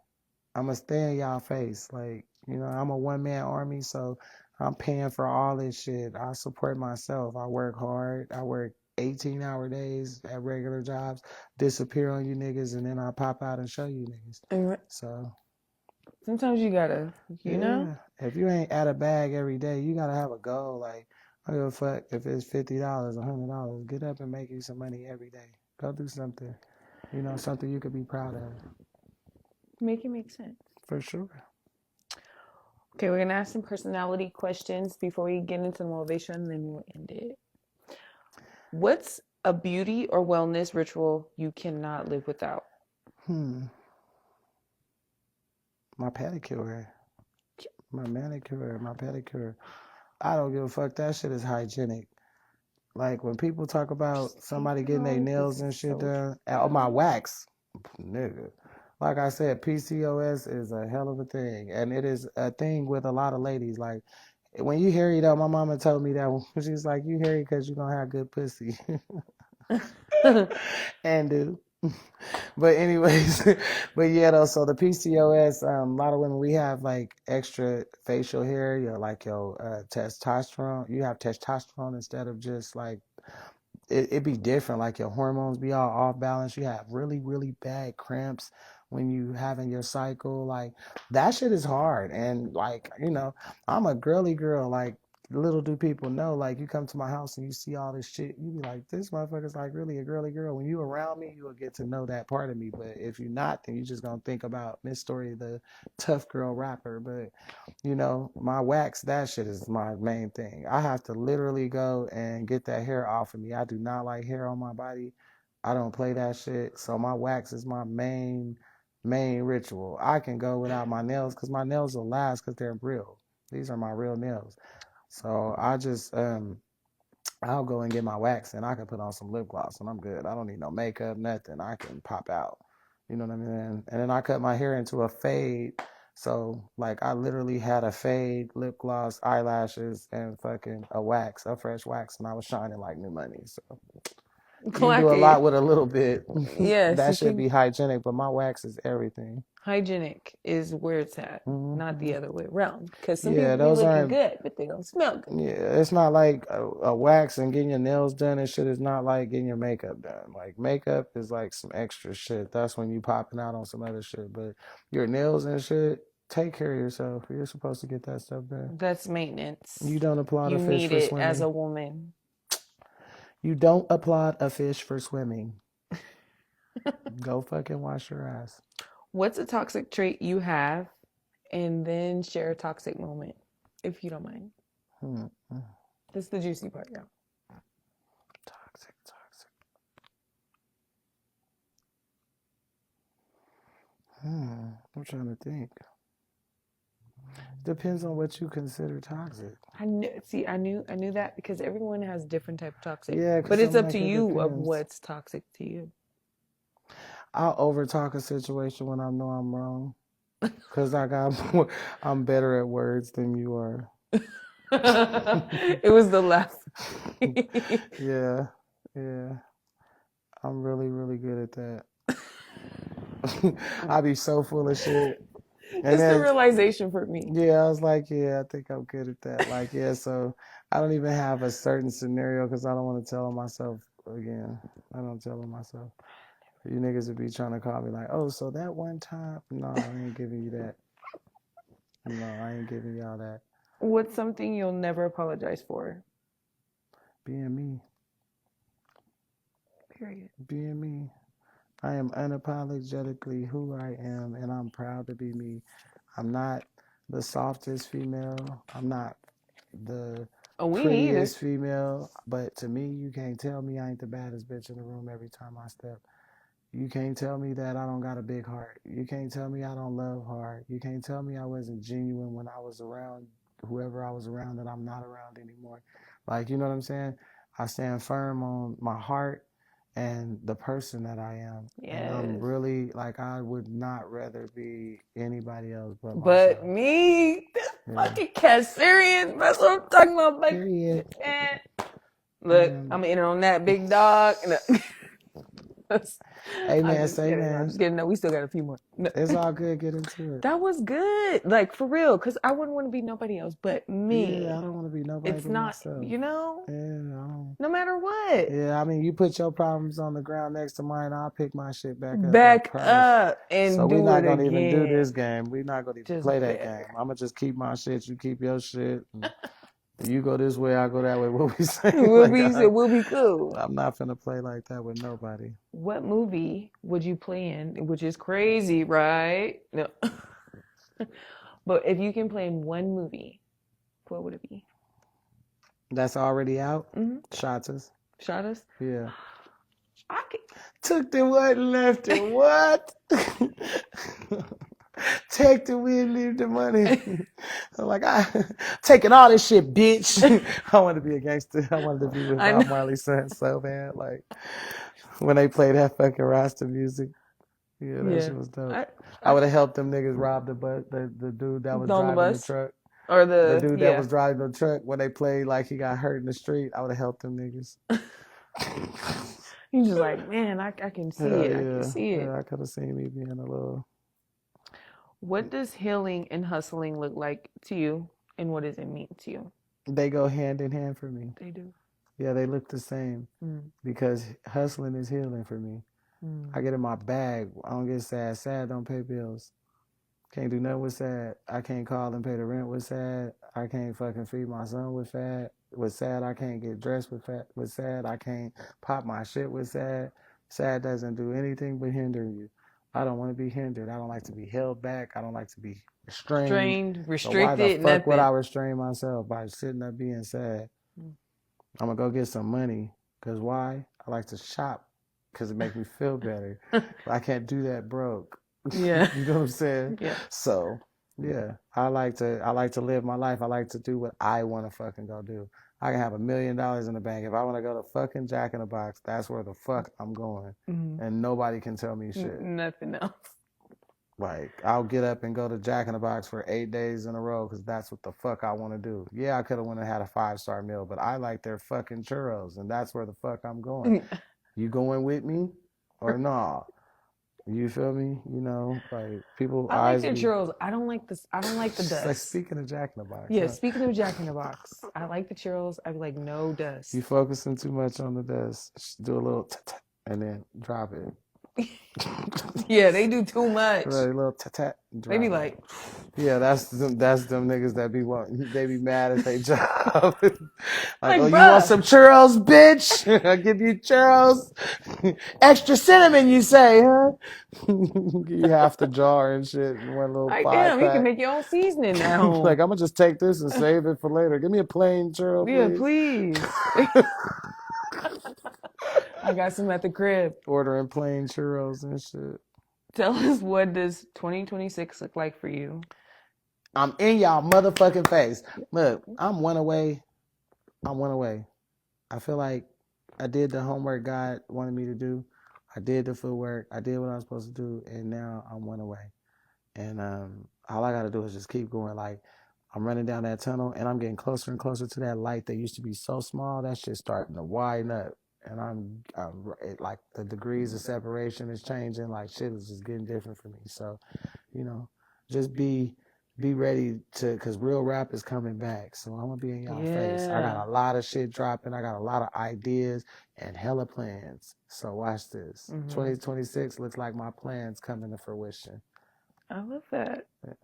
I'm gonna stay in y'all face. Like, I'm a one-man army, so I'm paying for all this shit. I support myself. I work hard. I work 18-hour days at regular jobs, disappear on you niggas, and then I pop out and show you niggas. So sometimes you gotta, know? If you ain't at a bag every day, you gotta have a goal. Like, I don't give a fuck if it's $50, $100. Get up and make you some money every day. Go do something. Something you could be proud of. Make it make sense. For sure. Okay, we're going to ask some personality questions before we get into motivation, and then we'll end it. What's a beauty or wellness ritual you cannot live without? My pedicure. My manicure. My pedicure. I don't give a fuck. That shit is hygienic. Like, when people talk about somebody getting their nails and shit done, my wax, nigga. Like I said, PCOS is a hell of a thing. And it is a thing with a lot of ladies. Like, when you hairy, though, my mama told me that. She's like, you hairy because you're going to have good pussy. And do. But anyways, but yeah, though, so the PCOS, a lot of women, we have like extra facial hair, your testosterone. You have testosterone instead of just like, it be different, like your hormones be all off balance. You have really, really bad cramps when you having your cycle. Like, that shit is hard. And like, I'm a girly girl. Like, little do people know, like, you come to my house and you see all this shit, you be like, this motherfucker's like really a girly girl. When you around me, you will get to know that part of me. But if you're not, then you just gonna think about Misstory, the tough girl rapper. But my wax, that shit is my main thing. I have to literally go and get that hair off of me. I do not like hair on my body. I don't play that shit. So my wax is my main main ritual. I can go without my nails because my nails will last because they're real. These are my real nails. So I just I'll go and get my wax and I can put on some lip gloss and I'm good. I don't need no makeup, nothing. I can pop out. You know what I mean? And then I cut my hair into a fade. So like I literally had a fade, lip gloss, eyelashes, and fucking a fresh wax, and I was shining like new money. So you can do a lot with a little bit. Yes, that should be hygienic, but my wax is everything. Hygienic is where it's at, not the other way around. Because some Yeah, people be those looking aren't. good, but they don't smell good. Yeah, it's not like a wax and getting your nails done and shit is not like getting your makeup done. Like makeup is like some extra shit. That's when you popping out on some other shit. But your nails and shit, take care of yourself. You're supposed to get that stuff done. That's maintenance. You don't applaud You a fish need for it swimming. as a woman. You don't applaud a fish for swimming. Go fucking wash your ass. What's a toxic trait you have? And then share a toxic moment, if you don't mind. This is the juicy part, y'all. Toxic. I'm trying to think. Depends on what you consider toxic. I knew that because everyone has different type of toxic. Yeah, but it's up like to you depends. of what's toxic to you. I'll over talk a situation when I know I'm wrong, cause I'm better at words than you are. It was the laugh. Yeah, I'm really good at that. I be so full of shit. It's the realization for me. Yeah, I was like, yeah, I think I'm good at that. Like, yeah, so I don't even have a certain scenario because I don't want to tell on myself again. I don't tell on myself. You niggas would be trying to call me like, oh, so that one time? No, I ain't giving you that. No, I ain't giving y'all that. What's something you'll never apologize for? Being me. Period. Being me. I am unapologetically who I am, and I'm proud to be me. I'm not the softest female. I'm not the prettiest female. But to me, you can't tell me I ain't the baddest bitch in the room every time I step. You can't tell me that I don't got a big heart. You can't tell me I don't love hard. You can't tell me I wasn't genuine when I was around whoever I was around that I'm not around anymore. Like, you know what I'm saying? I stand firm on my heart and the person that I am. Yes. And I'm really, like, I would not rather be anybody else but myself. But me? This fucking cat serious? That's what I'm talking about. Like, period. Look, I'm gonna enter on that big dog. Hey man, say man. I'm just kidding. No, we still got a few more. No. It's all good. Get into it. That was good. Like, for real. Because I wouldn't want to be nobody else but me. Yeah, I don't want to be nobody but myself. You know? Yeah, no matter what. Yeah, I mean, you put your problems on the ground next to mine, I'll pick my shit back up. Back up and so do it again. So we're not going to even do this game. We're not going to even play that game. I'm going to just keep my shit. You keep your shit. You go this way, I go that way. What we say? We'll be cool. I'm not finna play like that with nobody. What movie would you play in? Which is crazy, right? No. But if you can play in one movie, what would it be? That's already out? Mm-hmm. Shotas. Shotas? Yeah. Took the what, left the what? Take the win, leave the money. I'm like, taking all this shit, bitch. I want to be a gangster. I wanted to be with Bob Marley's son so bad. Like, when they played that fucking Rasta music. Yeah, that shit was dope. I would have helped them niggas rob the dude that was driving the truck. Or the dude that was driving the truck when they played like he got hurt in the street. I would have helped them niggas. He's just like, man, I can see it. I can see it. Yeah, I could have seen me being a little... What does healing and hustling look like to you, and what does it mean to you? They go hand in hand for me. They do. Yeah, they look the same because hustling is healing for me. I get in my bag. I don't get sad. Sad don't pay bills. Can't do nothing with sad. I can't call and pay the rent with sad. I can't fucking feed my son with fat. With sad, I can't get dressed with fat. With sad, I can't pop my shit with sad. Sad doesn't do anything but hinder you. I don't want to be hindered. I don't like to be held back. I don't like to be restrained. Restricted, so why the fuck would I restrain myself by sitting up being sad? I'm going to go get some money. Because why? I like to shop because it makes me feel better. I can't do that broke. Yeah. You know what I'm saying? Yeah. So yeah, I like to live my life. I like to do what I want to fucking go do. I can have $1 million in the bank. If I want to go to fucking Jack in the Box, that's where the fuck I'm going. And nobody can tell me shit. Nothing else. Like, I'll get up and go to Jack in the Box for 8 days in a row because that's what the fuck I want to do. Yeah, I could have went and had a 5-star meal, but I like their fucking churros, and that's where the fuck I'm going. You going with me or nah? You feel me? You know, like people. I like their churros. I don't like this. I don't like the dust. Like, speaking of Jack in the Box. Yeah, speaking of Jack in the Box, I like the churros. I'd be like, no dust. You focusing too much on the dust. Just do a little and then drop it. Yeah, they do too much. Right, a little tat. They be like, yeah, that's them niggas that be they be mad at their job. Like, oh, bruh. you want some churros, bitch? I'll give you churros. Extra cinnamon, you say, huh? You half the jar and shit in one little like, 5-pack. damn, you can make your own seasoning now. Like, I'm gonna just take this and save it for later. Give me a plain churro, please. Yeah, please. I got some at the crib. Ordering plain churros and shit. Tell us, what does 2026 look like for you? I'm in y'all motherfucking face. Look, I'm one away. I feel like I did the homework God wanted me to do. I did the footwork. I did what I was supposed to do, and now I'm one away. And all I got to do is just keep going. Like, I'm running down that tunnel, and I'm getting closer and closer to that light that used to be so small. That shit's starting to widen up. And I'm like, the degrees of separation is changing. Like, shit is just getting different for me. So, you know, just be ready to, because real rap is coming back. So I'm going to be in y'all face. I got a lot of shit dropping. I got a lot of ideas and hella plans. So watch this. 2026 looks like my plans coming to fruition. I love that. Yeah.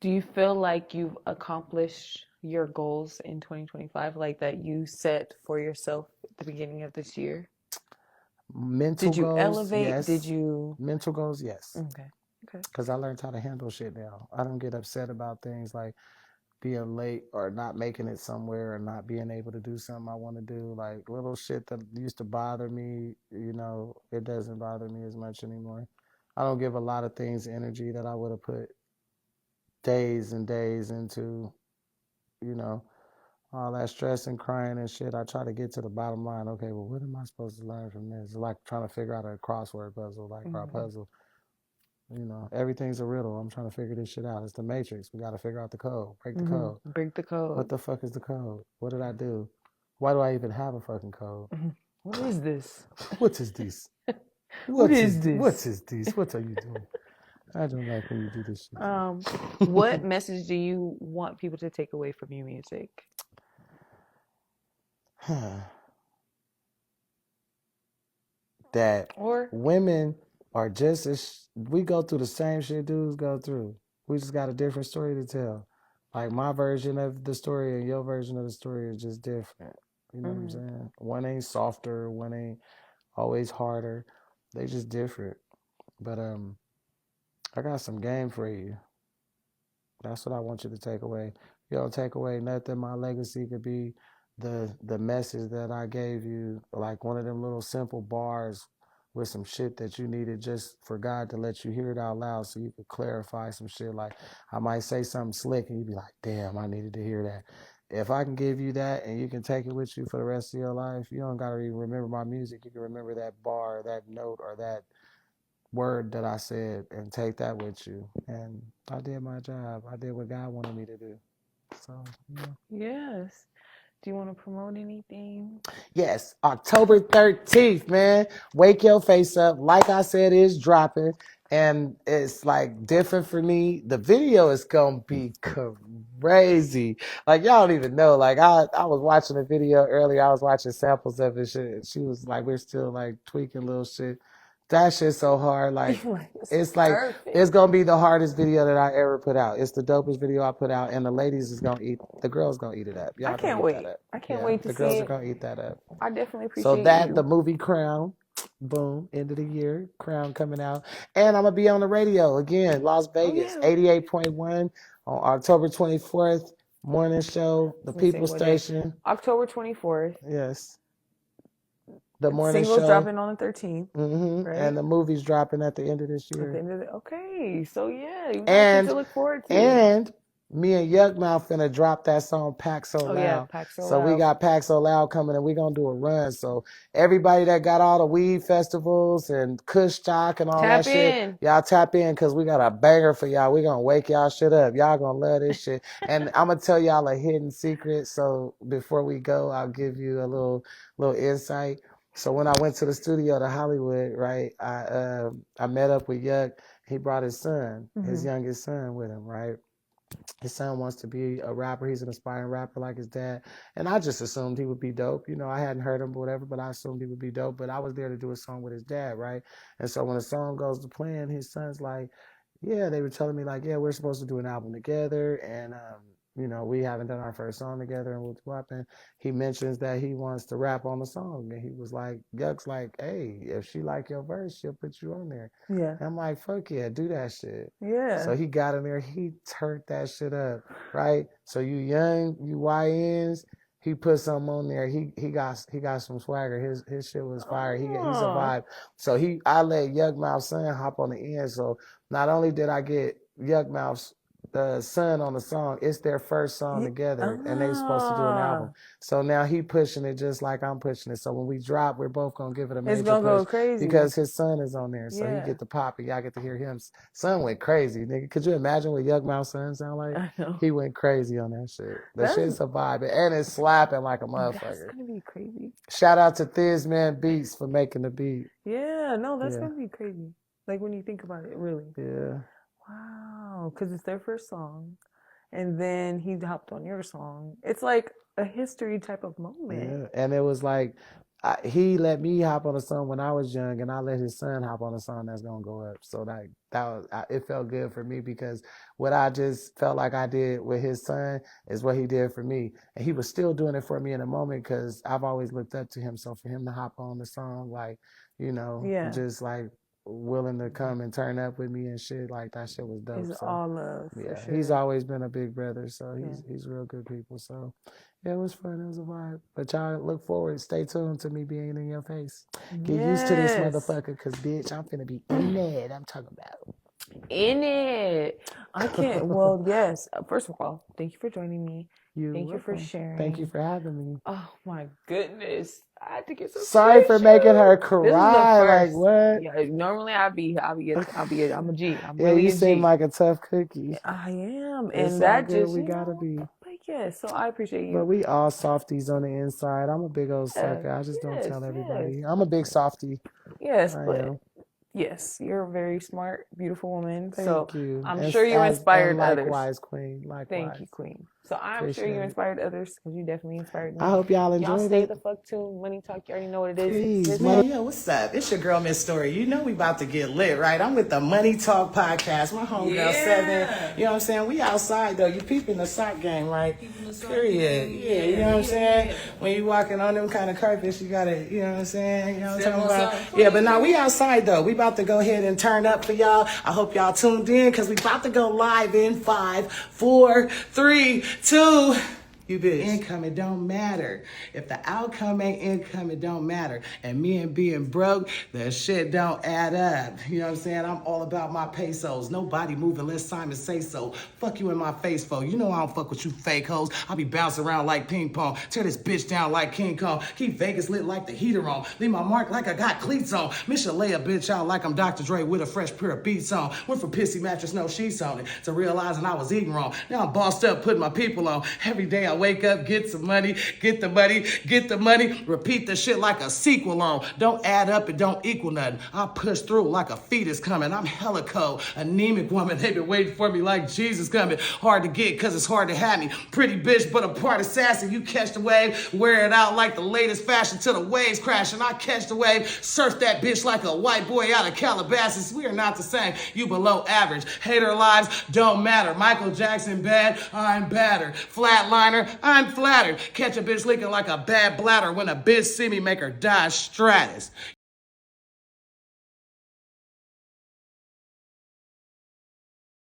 Do you feel like you've accomplished your goals in 2025, like that you set for yourself at the beginning of this year? Mental goals, did you elevate? Yes. Did you? Mental goals, yes. Okay. Because I learned how to handle shit now. I don't get upset about things like being late or not making it somewhere or not being able to do something I want to do. Like, little shit that used to bother me, you know, it doesn't bother me as much anymore. I don't give a lot of things energy that I would have put days and days into, you know, all that stress and crying and shit. I try to get to the bottom line. Okay, well, what am I supposed to learn from this? It's like trying to figure out a crossword puzzle, like our puzzle. You know, everything's a riddle. I'm trying to figure this shit out. It's the Matrix. We got to figure out the code. Break the code. Break the code. What the fuck is the code? What did I do? Why do I even have a fucking code? What is this? What is this? What is this? What is this? What are you doing? I don't like when you do this shit. What message do you want people to take away from your music? That women are just as, we go through the same shit dudes go through. We just got a different story to tell. Like, my version of the story and your version of the story is just different. You know what I'm saying? One ain't softer, one ain't always harder. They just different. But I got some game for you. That's what I want you to take away. You don't take away nothing. My legacy could be the message that I gave you, like one of them little simple bars with some shit that you needed just for God to let you hear it out loud so you could clarify some shit. Like, I might say something slick and you'd be like, damn, I needed to hear that. If I can give you that and you can take it with you for the rest of your life, you don't got to even remember my music. You can remember that bar, that note, or that word that I said and take that with you. And I did my job. I did what God wanted me to do. So, yeah. Yes. Do you want to promote anything? Yes, October 13th, man. Wake your face up. Like I said, it's dropping. And it's like different for me. The video is going to be crazy. Like, y'all don't even know. Like, I was watching a video earlier. I was watching samples of it. Shit. She was like, we're still like tweaking little shit. That shit's so hard. Like, it's like, it's going to be the hardest video that I ever put out. It's the dopest video I put out. And the ladies is going to eat, the girls going to eat it up. Y'all I can't wait. I can't wait to see it. The girls are going to eat that up. I definitely appreciate So that, you. the movie Crown, boom, end of the year, Crown coming out. And I'm going to be on the radio again, Las Vegas, 88.1 on October 24th, morning show, the People Station. October 24th. Yes. The morning Singles show. dropping on the 13th. Mm-hmm. Right? And the movie's dropping at the end of this At year. the end of okay, so yeah, you got shit to look forward to. And me and Yuckmouth finna drop that song Pack So Loud. Yeah, Pack So So Loud. we got Pack So Loud coming and we gonna do a run. So everybody that got all the weed festivals and Kush Stock and all that shit, y'all tap in because we got a banger for y'all. We gonna wake y'all shit up. Y'all gonna love this shit. And I'm gonna tell y'all a hidden secret. So before we go, I'll give you a little insight. So when I went to the studio to Hollywood, right, I met up with Yuck. He brought his son, his youngest son, with him, right? His son wants to be a rapper. He's an aspiring rapper like his dad. And I just assumed he would be dope. You know, I hadn't heard him or whatever, but I assumed he would be dope. But I was there to do a song with his dad, right? And so when the song goes to plan, his son's like, yeah, they were telling me like, yeah, we're supposed to do an album together. And, you know, we haven't done our first song together and what's and he mentions that he wants to rap on the song. And he was like, Yuck's like, hey, if she like your verse, she'll put you on there. Yeah. And I'm like, fuck yeah, do that shit. Yeah. So he got in there, he turned that shit up, right? So you young, you YNs, he put something on there. He got some swagger. His shit was fire. He survived. So I let Yuckmouth's son hop on the end. So not only did I get Yuckmouth's son on the song, it's their first song together, and they supposed to do an album. So now he pushing it just like I'm pushing it. So when we drop, we're both gonna give it a major push. It's gonna go crazy because his son is on there, so he get the pop, and y'all get to hear him. Son went crazy, nigga. Could you imagine what Yuckmouth's son sound like? I know. He went crazy on that shit. That shit's a vibe, and it's slapping like a motherfucker. That's gonna be crazy. Shout out to Thizman Beats for making the beat. Yeah, no, that's gonna be crazy. Like when you think about it, really. Yeah. Wow, because it's their first song, and then he hopped on your song. It's like a history type of moment. Yeah, and it was like he let me hop on a song when I was young, and I let his son hop on a song that's gonna go up. So that was it felt good for me because what I just felt like I did with his son is what he did for me, and he was still doing it for me in a moment because I've always looked up to him. So for him to hop on the song, like just like willing to come and turn up with me and shit, like that shit was dope. It's all love. Yeah, for sure. He's always been a big brother, so he's real good people. So yeah, it was fun. It was a vibe. But y'all look forward, stay tuned to me being in your face. Get used to this motherfucker, cause bitch, I'm finna be in it. I'm talking about in it. I can't. Well, yes. First of all, thank you for joining me. Thank you for sharing. Thank you for having me. Oh my goodness. I had to get some Sorry for making her cry. Like what? Yeah, normally I'm a G. I'm yeah, really you a seem G. like a tough cookie. I am, it's and that good. just we gotta be. Like so I appreciate you. But we all softies on the inside. I'm a big old sucker. I just don't tell everybody. I'm a big softie. Yes, but yes, you're a very smart, beautiful woman. Thank you. I'm sure you inspired others. Likewise, Queen. Likewise. Thank you, Queen. So I'm sure you inspired others because you definitely inspired me. I hope y'all enjoyed it. Y'all stay the fuck tuned. Money Talk, you already know what it is. Please, Yo, what's up? It's your girl, Misstory. You know we about to get lit, right? I'm with the Money Talk podcast. My homegirl, 7. You know what I'm saying? We outside, though. You peeping the sock game, right? Period. Yeah, you know what I'm saying? When you walking on them kind of carpets, you gotta, you know what I'm saying? You know what I'm talking about? Yeah, but now we outside, though. We about to go ahead and turn up for y'all. I hope y'all tuned in because we about to go live in 5, 4, 3, 2... You bitch. Income, it don't matter. If the outcome ain't income, it don't matter. And me and being broke, the shit don't add up. You know what I'm saying? I'm all about my pesos. Nobody move unless Simon say so. Fuck you in my face, fo. You know I don't fuck with you fake hoes. I'll be bouncing around like ping pong. Tear this bitch down like King Kong. Keep Vegas lit like the heater on. Leave my mark like I got cleats on. Misha lay a bitch out like I'm Dr. Dre with a fresh pair of beats on. Went from pissy mattress, no sheets on it, to realizing I was eating wrong. Now I'm bossed up, putting my people on. Every day I wake up, get some money, get the money, get the money, repeat the shit like a sequel on. Don't add up, it don't equal nothing. I push through like a fetus coming. I'm hella cold, anemic woman. They been waiting for me like Jesus coming. Hard to get cause it's hard to have me. Pretty bitch, but a part assassin. You catch the wave, wear it out like the latest fashion till the waves crash. And I catch the wave, surf that bitch like a white boy out of Calabasas. We are not the same, you below average. Hater lives don't matter. Michael Jackson bad, I'm battered. Flatliner, I'm flattered. Catch a bitch leaking like a bad bladder. When a bitch see me, make her die stratus.